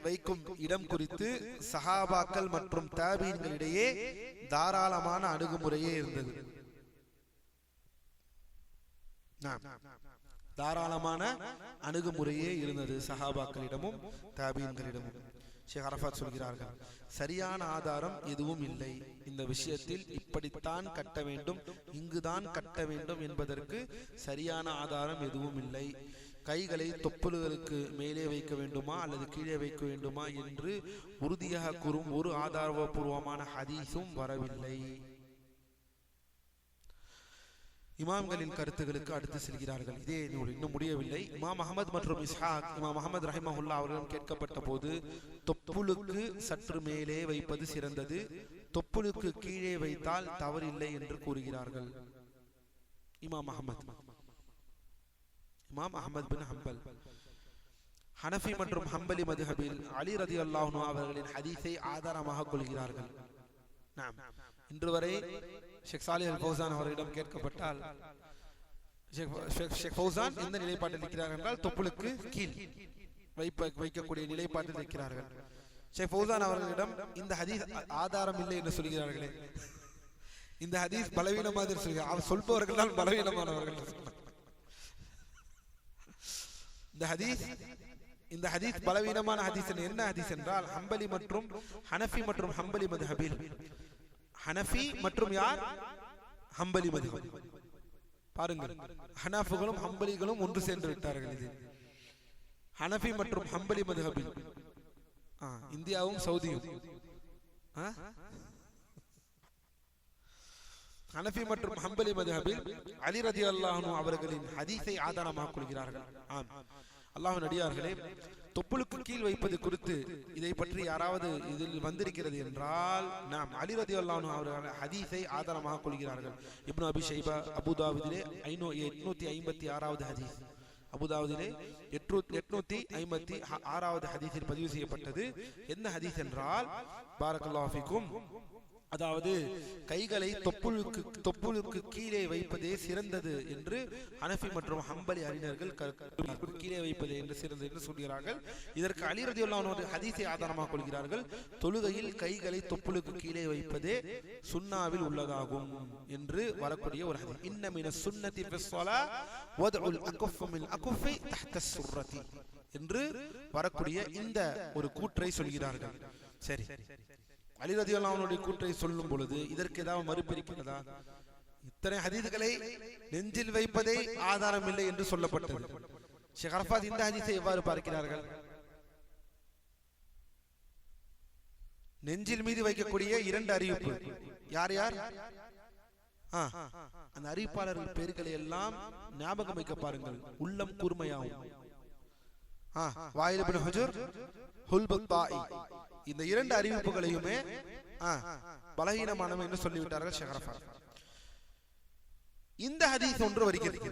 வைக்கும் இடம் குறித்து சஹாபாக்கள் மற்றும் தாபீன்களிடையே தாராளமான அணுகுமுறையே இருந்தது. தாராளமான அணுகுமுறையே இருந்தது சஹாபாக்களிடமும் தாபீன்களிடமும். ஷேக் அரஃபாத் சொல்கிறார்கள், சரியான ஆதாரம் எதுவும் இல்லை. இந்த விஷயத்தில் இப்படித்தான் கட்ட வேண்டும், இங்குதான் கட்ட வேண்டும் என்பதற்கு சரியான ஆதாரம் எதுவும் இல்லை. கைகளை தொப்புளுகளுக்கு மேலே வைக்க வேண்டுமா அல்லது கீழே வைக்க வேண்டுமா என்று உறுதியாக கூறும் ஒரு ஆதாரபூர்வமான ஹதீஸும் வரவில்லை. இமாம்களின் கருத்துகளுக்கு அடுத்து செல்கிறார்கள். இதே நூல் இன்னும் முடியவில்லை. இமாம் அஹமது மற்றும் இஸ்ஹாக் இமாம் அஹமது ரஹிமஹுல்லா அவர்களிடம் கேட்கப்பட்ட போது தொப்புளுக்கு சற்று மேலே வைப்பது சிறந்தது, தொப்புளுக்கு கீழே வைத்தால் தவறில்லை என்று கூறுகிறார்கள். இமாம் அஹமத் பின் ஹம்பல் ஹனஃபி மற்றும் ஹம்பலி மதுஹபில் அலி ரலியல்லாஹு அன்ஹு அவர்களின் ஹதீஸை ஆதாரமாக கொள்கிறார்கள். இன்று வரை ஷேக் சாலிஹ் அல் ஃபௌசான் அவர்களிடம் கேட்கப்பட்டால் ஷேக் ஃபௌசான் எந்த நிலைப்பாட்டில் இருக்கிறார்கள் என்றால் தொப்புளுக்கு கீழ் வைக்கக்கூடிய நிலைப்பாட்டில் இருக்கிறார்கள். ஷேக் ஃபௌசான் அவர்களிடம் இந்த ஹதீஸ் ஆதாரம் இல்லை என்று சொல்கிறார்களே, இந்த ஹதீஸ் பலவீனமாக சொல்கிறார். அவர் சொல்பவர்கள் தான் பலவீனமானவர்கள். இந்த ஹதீஸ் பலவீனமான ஹதீஸ். என்ன ஹதீஸ் என்றால் ஹம்பலி மற்றும் ஹனஃபி மற்றும் ஹம்பலி மதுஹபில், ஹனஃபி மற்றும் யார்? ஹம்பலி மதுஹப். பாருங்கள், ஹனஃபிகளும் ஹம்பலிகளும் ஒன்று சேர்ந்து விட்டார்கள். இது ஹனஃபி மற்றும் ஹம்பலி மதுஹபில். இந்தியாவும் சவுதியும் ஹனஃபி மற்றும் ஹம்பலி மதுஹபில் அலி ரலியல்லாஹு அன்ஹு அவர்களின் ஹதீஸை ஆதாரமாக கொள்கிறார்கள். அல்லாஹ்வின் அடியார்களே, தொப்புளுக்கு கீழ் வைப்பது குறித்து இதை பற்றி யாராவது இதில் வந்திருக்கிறது என்றால் நாம் அலி ரலியல்லாஹு அன்ஹு அவர்கள் ஹதீஸை ஆதாரமாக கொள்கிறார்கள். இப்னு அபி ஷைபா அபூதாவுதிலே 856வது ஹதீஸ், அபூதாவுதிலே 856வது ஹதீஸில் பதிவு செய்யப்பட்டது. என்ன ஹதீஸ் என்றால், பாரக்கல்லாஹு ஃபீக்கும், அதாவது கைகளை தொப்புளுக்கு கீழே வைப்பதே சிறந்தது என்று ஹனஃபி மற்றும் ஹம்பலி அறிஞர்கள் கீழே வைப்பதே என்று சிறந்தது என்று சொல்கிறார்கள். இதற்கு அலி ரலியல்லாஹு அன்ஹு ஹதீஸை ஆதாரமாக கொள்கிறார்கள். தொழுகையில் கைகளை தொப்புளுக்கு கீழே வைப்பதே சுன்னாவில் உள்ளதாகும் என்று வரக்கூடிய ஒரு ஹதீஸ். இன்ன மினஸ் சுன்னதி ஃபிஸ் ஸலா வத்உல் அக்ஃப மின் அக்ஃபி தஹ்த ஸுர்ரதி என்று வரக்கூடிய இந்த ஒரு கூற்றை சொல்கிறார்கள். சரி, அலி ரலியல்லாஹு அன்ஹுடைய கூற்றை சொல்லும் பொழுது இதற்கு ஏதாவது மறுப்பு இருக்கிறதா? இத்தனை ஹதீஸ்களை நெஞ்சில் வைப்பதே ஆதாரம் இல்லை என்று சொல்லப்பட்டது. ஷேக் அரஃபாத் இந்த ஹதீஸை எவ்வாறு பார்க்கிறார்கள்? நெஞ்சில் மீது வைக்கக்கூடிய 2 அறிவிப்பு யார் யார்? அந்த அறிவிப்பாளர்கள் பெயர்களை எல்லாம் ஞாபகம் வைக்க பாருங்கள், உள்ளம் கூர்மையாகும். வாயில் இப்னு ஹுஜர், ஹுல்பத்தாயி, இந்த 2 அறிவிப்புகளையுமே பலகீனமானவை என்று சொல்லிவிட்டார்கள் ஷேக் அரஃபாத். இந்த ஹதீஸ் ஒன்று வருகிறது.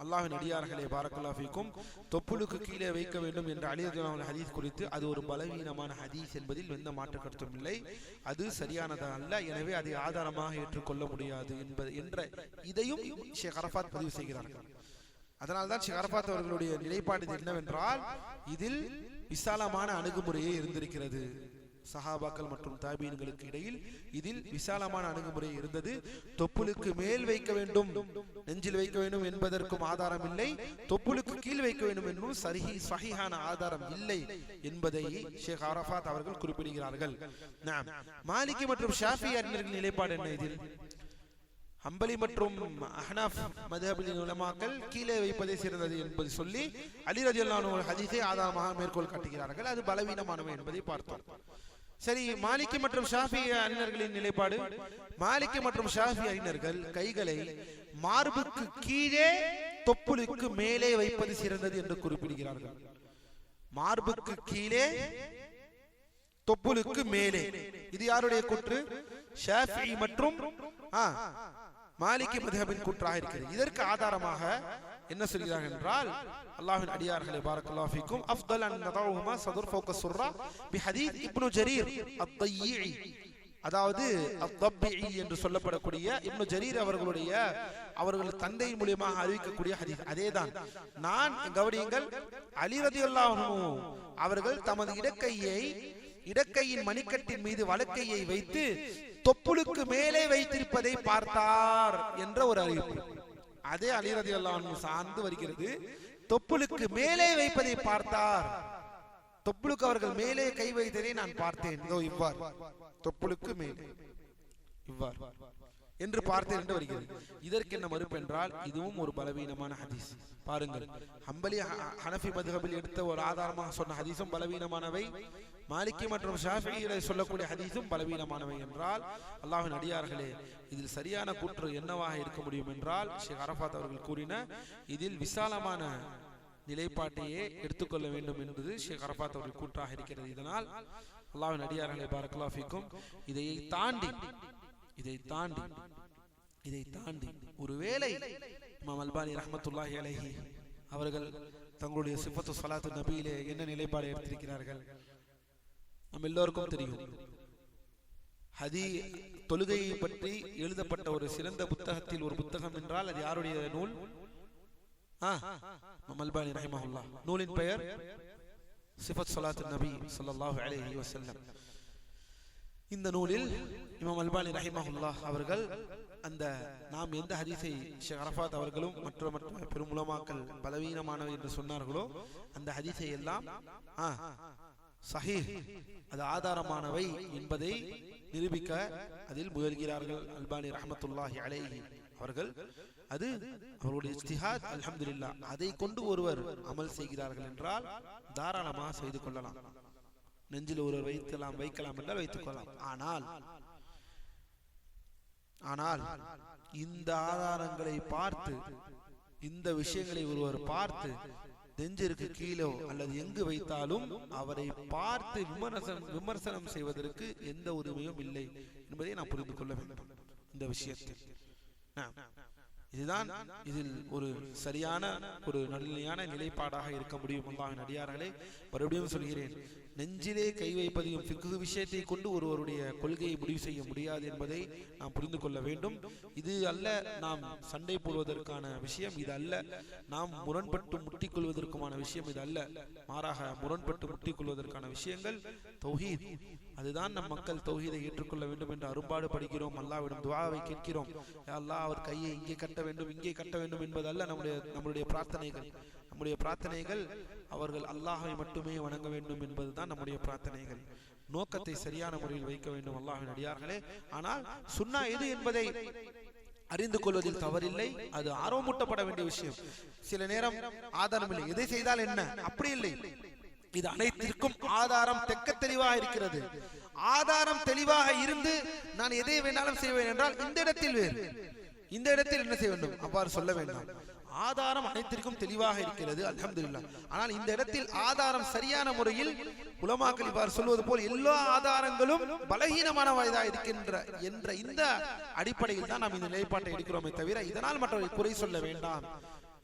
அல்லாஹ்வின் அடியார்களே, பாரக்கல்லாஹு ஃபீக்கும், தொப்புளுக்கு கீழே வைக்க வேண்டும் என்ற அலி ரலியல்லாஹு அன்ஹு ஹதீஸ் குறித்து அது ஒரு பலவீனமான ஹதீஸ் என்பதில் எந்த மாற்று கருத்தும் இல்லை. அது சரியானது அல்ல, எனவே அதை ஆதாரமாக ஏற்றுக்கொள்ள முடியாது என்ற இதையும் ஷேக் அரஃபாத் பதிவு செய்கிறார்கள். அதனால்தான் ஷேக் அரஃபாத் அவர்களுடைய நிலைப்பாடு என்னவென்றால், இதில் விசாலமான அணுகுமுறையே இருந்திருக்கிறது. சஹாபாக்கள் மற்றும் தாபீன்களுக்கு இடையில் இதில் விசாலமான அணுகுமுறை இருந்தது. தொப்புளுக்கு மேல் வைக்க வேண்டும், நெஞ்சில் வைக்க வேண்டும் என்பதற்கும் ஆதாரம் இல்லை, தொப்புளுக்கு கீழ் வைக்க வேண்டும் என்றும் சஹீஹான ஆதாரம் இல்லை என்பதை ஷேக் அரஃபாத் அவர்கள் குறிப்பிடுகிறார்கள். மாலிகி மற்றும் ஷாஃபி அறிஞர்களின் நிலைப்பாடு என்ன? இதில் ஹம்பலி மற்றும் அஹ்னாஃப் மذஹபின் உலமாக்கள் கீழே வைப்பதே சிறந்தது என்பது சொல்லி அலி ரலியல்லாஹு அன்ஹு ஹதீஸை ஆதாரமாக மேற்கோள் காட்டுகிறார்கள். அது பலவீனமானவை என்பதை பார்த்தோம். சரி, மாலிகி மற்றும் ஷாஃபி அறிஞர்களின் நிலைப்பாடு. மாலிகி மற்றும் ஷாஃபி அறிஞர்கள் கைகளை மார்புக்கு கீழே தொப்புளுக்கு மேலே வைப்பது சிறந்தது என்று குறிப்பிடுகிறார்கள். மார்புக்கு கீழே தொப்புளுக்கு மேலே. இது யாருடைய கூற்று? ஷாஃபி மற்றும் மாலிகி மذஹபின் கூற்றாக இருக்கிறது. இதற்கு ஆதாரமாக என்ன சொல்கிறார்கள் என்றால், அல்லாஹ்வின் அடியார்களே, பாரக்கல்லாஹு ஃபீக்கும், அஃதல் அன் நதவுஹுமா ஸதுர் ஃபௌக ஸுர்ரா பிஹதீஸ் இப்னு ஜரீர் அத்-தய்யி அதாவது அத்-தப்இ என்று சொல்லப்படக்கூடிய இப்னு ஜரீர் அவர்கள் தந்தை மூலமாக அறிவிக்கக்கூடிய ஹதீஸ் அதேதான். நான் கவனியுங்கள், அலி ரலியல்லாஹு அன்ஹு அவர்கள் தமது இடக்கையின் மணிக்கட்டின் மீது வலக்கையை வைத்து தொப்புளுக்கு மேலே வைத்திருப்பதை பார்த்தார் என்ற ஒரு அறிவிப்பு. அதே அலி ரலியல்லாஹு அன்ஹு சார்ந்து வருகிறது. தொப்புளுக்கு மேலே வைப்பதை பார்த்தார், தொப்புளுக்கு அவர்கள் மேலே கை வைத்ததை நான் பார்த்தேன், இதோ இவ்வாறு தொப்புளுக்கு மேலே இவ்வாறு என்று பார்த்தேன் என்று வருகிறது. இதற்கு என்ன மறுப்பு என்றால் இதுவும் ஒரு பலவீனமான ஹதீஸ். பாருங்கள், ஹம்பலி ஹனஃபி மதுஹபில் எடுத்த ஒரு ஆதாரமாக சொன்ன ஹதீஸும் பலவீனமானவை, மாலிகி மற்றும் ஷாஃபிஈ சொல்லக்கூடிய ஹதீஸும் பலவீனமானவை என்றால் அல்லாஹ்வின் அடியார்களே, இதில் சரியான கூற்று என்னவாக இருக்க முடியும் என்றால் ஷேக் அரஃபாத் அவர்கள் கூறின இதில் விசாலமான நிலைப்பாட்டையே எடுத்துக்கொள்ள வேண்டும் என்பது ஷேக் அரஃபாத் அவர்கள் கூற்றாக இருக்கிறது. இதனால் அல்லாஹ்வின் அடியார்களே பாரக்கல்லாஹு ஃபீக்கும், இதை தாண்டி ஒருவேளை இமாம் அல்பானி ரஹ்மத்துல்லாஹி அலைஹி அவர்கள் தங்களுடைய சிஃபத்து ஸலாத்து நபியிலே என்ன நிலைப்பாடு எடுத்திருக்கிறார்கள் நம்ம எல்லோருக்கும் தெரியும். தொழுகையை பற்றி எழுதப்பட்ட ஒரு சிறந்த புத்தகத்தில் ஒரு புத்தகம் என்றால் அது யாருடைய நூல்? இமாம் அல்பானி ரஹிமஹுல்லாஹ். நூலின் பெயர் சிஃபத் ஸலாத்து நபி ஸல்லல்லாஹு அலைஹி வஸல்லம். இந்த நூலில் இமாம் அல்பானி ரஹிமஹுல்லாஹ் அவர்கள் அந்த நாம் எந்த ஹதீஸை ஷேக் அரஃபாத் அவர்களும் மற்ற பெரும் உலமாக்கள் பலவீனமானவை என்று சொன்னார்களோ அந்த ஹதீஸை எல்லாம் சஹீஹ், அது ஆதாரமானவை என்பதை நிரூபிக்க அதில் முயல்கிறார்கள் அல்பானி ரஹ்மத்துல்லாஹி அலைஹி அவர்கள். அது அவருடைய இஜ்திஹாத், அல்ஹம்துலில்லாஹ். அதை கொண்டு ஒருவர் அமல் செய்கிறார்கள் என்றால் தாராளமாக செய்து கொள்ளலாம். நெஞ்சில் ஒருவர் வைக்கலாம் என்றால் வைத்துக் கொள்ளலாம். ஆனால் இந்த ஆதாரங்களை பார்த்து, இந்த விஷயங்களை ஒருவர் பார்த்து நெஞ்சிற்கு கீழே அல்லது எங்கு வைத்தாலும் அவரை பார்த்து விமர்சனம் செய்வதற்கு எந்த உரிமையும் இல்லை என்பதை நாம் புரிந்து கொள்ள வேண்டும். இந்த விஷயத்தில் இதுதான் இதில் ஒரு சரியான ஒரு நடுநிலையான நிலைப்பாடாக இருக்க முடியும். அல்லாஹ்வின் அடியார்களே, மறுபடியும் சொல்கிறேன், நெஞ்சிலே கை வைப்பதையும் ஃபிக்ஹ் விஷயத்தை கொண்டு ஒருவருடைய கொள்கையை முடிவு செய்ய முடியாது என்பதை நாம் புரிந்து கொள்ள வேண்டும். இது அல்ல நாம் சண்டை போடுவதற்கான விஷயம், இது அல்ல நாம் முரண்பட்டு முட்டிக்கொள்வதற்குமான விஷயம், இது அல்ல. மாறாக முரண்பட்டு முட்டிக்கொள்வதற்கான விஷயங்கள் தௌஹீத். அதுதான் நம் மக்கள் தௌஹீதை ஏற்றுக்கொள்ள வேண்டும் என்று அரும்பாடு படுகிறோம். அல்லாஹ்விடம் துஆவை கேட்கிறோம். யா அல்லாஹ், அவர் கையை இங்கே கட்ட வேண்டும், இங்கே கட்ட வேண்டும் என்பதல்ல நம்முடைய பிரார்த்தனைகள். நம்முடைய பிரார்த்தனைகள் அவர்கள் அல்லாஹ்வை மட்டுமே வணங்க வேண்டும் என்பதுதான் நம்முடைய பிரார்த்தனைகள். நோக்கத்தை சரியான முறையில் வைக்க வேண்டும் அல்லாஹ்வின் அடியார்களே. ஆனால் சுன்னா எது என்பதை அறிந்து கொள்வதில் தவறில்லை, அது ஆர்வமூட்டப்பட வேண்டிய விஷயம். சில நேரம் ஆதாரம் இல்லை, எதை செய்தால் என்ன, அப்படி இல்லை. இது அனைத்திற்கும் ஆதாரம் தெக்க தெளிவாக இருக்கிறது. ஆதாரம் தெளிவாக இருந்து நான் எதை வேணாலும் செய்வேன் என்றால் இந்த இடத்தில் வேறு, இந்த இடத்தில் என்ன செய்ய வேண்டும் அவ்வாறு சொல்ல வேண்டாம். ஆதாரம் அனைத்திற்கும் தெளிவாக இருக்கிறது, அல்ஹம்துலில்லாஹ். ஆனால் இந்த இடத்தில் ஆதாரம் சரியான முறையில் உலமாக்கள் இவ்வாறு சொல்வது போல் எல்லா ஆதாரங்களும் பலகீனமானதாக இருக்கின்ற என்ற இந்த அடிப்படையில் தான் நாம் இந்த நிலைப்பாட்டை எடுக்கிறோமே தவிர இதனால் மற்றவர்கள் குறை சொல்ல வேண்டாம்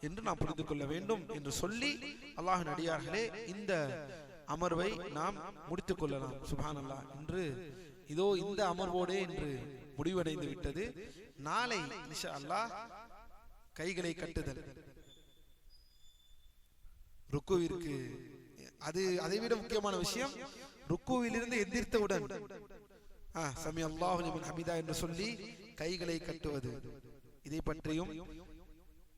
என்று நாம் புரிந்து கொள்ள வேண்டும் என்று சொல்லி அல்லாஹ்வின் அடியார்களே, இந்த அமர்வை நாம் முடித்துக் கொள்ளலாம். சுப்ஹானல்லாஹ். இன்று இதோ இந்த அமர்வோடே இன்று முடிவடைந்து விட்டது. நாளை இன்ஷா அல்லாஹ் கைகளை கட்டுதல் ருக்குவிற்கு, அது அதைவிட முக்கியமான விஷயம், ருக்குவிலிருந்து எந்திரித்தவுடன் சமி அல்லாஹு லிமன் ஹமீதா என்று சொல்லி கைகளை கட்டுவது. இதை பற்றியும்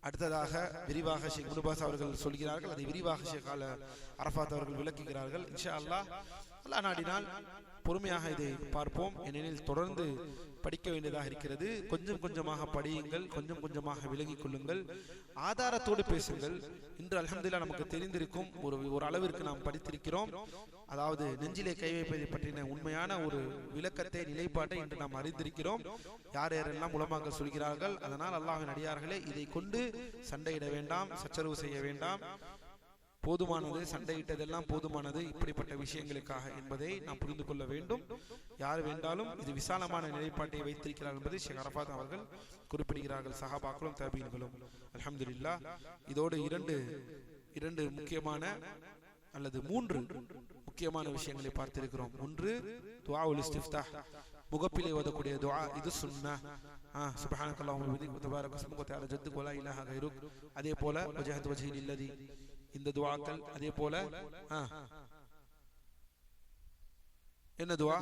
அடுத்ததாக விரிவாக ஷேக் முனுபாஸ் அவர்கள் சொல்கிறார்கள். அதை விரிவாக ஷேக் அரஃபாத் அவர்கள் விளக்குகிறார்கள். இன்ஷா அல்லாஹ், அல்லாஹ் நாடினால் பொறுமையாக இதை பார்ப்போம். ஏனெனில் தொடர்ந்து படிக்க வேண்டியதாக இருக்கிறது. கொஞ்சம் கொஞ்சமாக படியுங்கள், கொஞ்சம் கொஞ்சமாக விலகிக் கொள்ளுங்கள், ஆதாரத்தோடு பேசுங்கள். இன்று அல்ஹம்துலில்லாஹ் நமக்கு தெரிந்திருக்கும் ஒரு அளவிற்கு நாம் படித்திருக்கிறோம். அதாவது நெஞ்சிலே கை வைப்பதை பற்றின உண்மையான ஒரு விளக்கத்தை, நிலைப்பாட்டை இன்று நாம் அறிந்திருக்கிறோம். யார் யாரெல்லாம் உலமாக்கள் சொல்கிறார்கள். அதனால் அல்லாஹ்வின் அடியார்களே, இதை கொண்டு சண்டையிட வேண்டாம், சச்சரவு செய்ய வேண்டாம். போதுமானது, சண்டையிட்டதெல்லாம் போதுமானது இப்படிப்பட்ட விஷயங்களுக்காக என்பதை நாம் புரிந்து கொள்ள வேண்டும். யார் வேண்டாலும் இது விசாலமான நிலைப்பாட்டை வைத்திருக்கிறார்கள் என்பதை ஷேக் அரஃபாத் அவர்கள் குறிப்பிடுகிறார்கள். சஹாபாக்களும் தாபீன்களும். அல்ஹம்துலில்லாஹ். இதோடு இரண்டு முக்கியமான அல்லது 3 முக்கியமான விஷயங்களை பார்த்திருக்கிறோம். ஒன்று துஆஉல் இஸ்திஃப்தாஹ், முகப்பிலே ஓதக்கூடிய துஆ, இது சுன்னah. சுப்ஹானக்கல்லாஹும்ம வ பிஹம்திக தபாரக இஸ்முக வ தஆலா ஜத்துக வ லா இலாஹா கைருக். அதே போல வஜஹது வஜ்ஹி லில்லதி, இந்த துஆக்கள். அதே போல என்ன துஆ?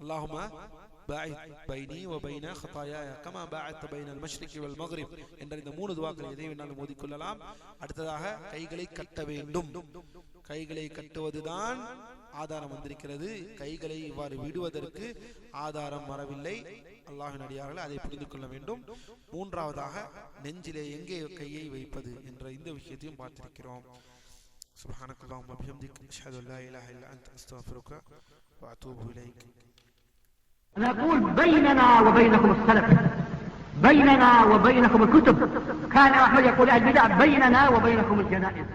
அல்லாஹும்ம பாஇத் பைனி வ பைன ஹதாயாய கமா பாஅத்த பைனல் மஷ்ரிகி வல் மக்ரிப் என்ற இந்த 3 துஆக்களை எதை வேணாலும் ஓதிக்கொள்ளலாம். அடுத்ததாக கைகளை கட்ட வேண்டும். கைகளை கட்டுவதுதான் ஆதாரம் வந்திருக்கிறது. கைகளை இவ்வாறு விடுவதற்கு ஆதாரம் வரவில்லை. அல்லாஹ்வின் அடியார்களே, அதை புரிந்து கொள்ள வேண்டும். மூன்றாவதாக நெஞ்சிலே எங்கே கையை வைப்பது என்ற இந்த விஷயத்தையும் பார்த்திருக்கிறோம். சுப்ஹானக்கல்லாஹும்ம வ பிஹம்திக அஷ்ஹது அன் லா இலாஹா இல்லா அன்த அஸ்தக்ஃபிருக வ அத்தூபு இலைக். نقول بيننا وبينكم السلف، بيننا وبينكم الكتب. كان أحمد يقول البدع بيننا وبينكم الجنائز.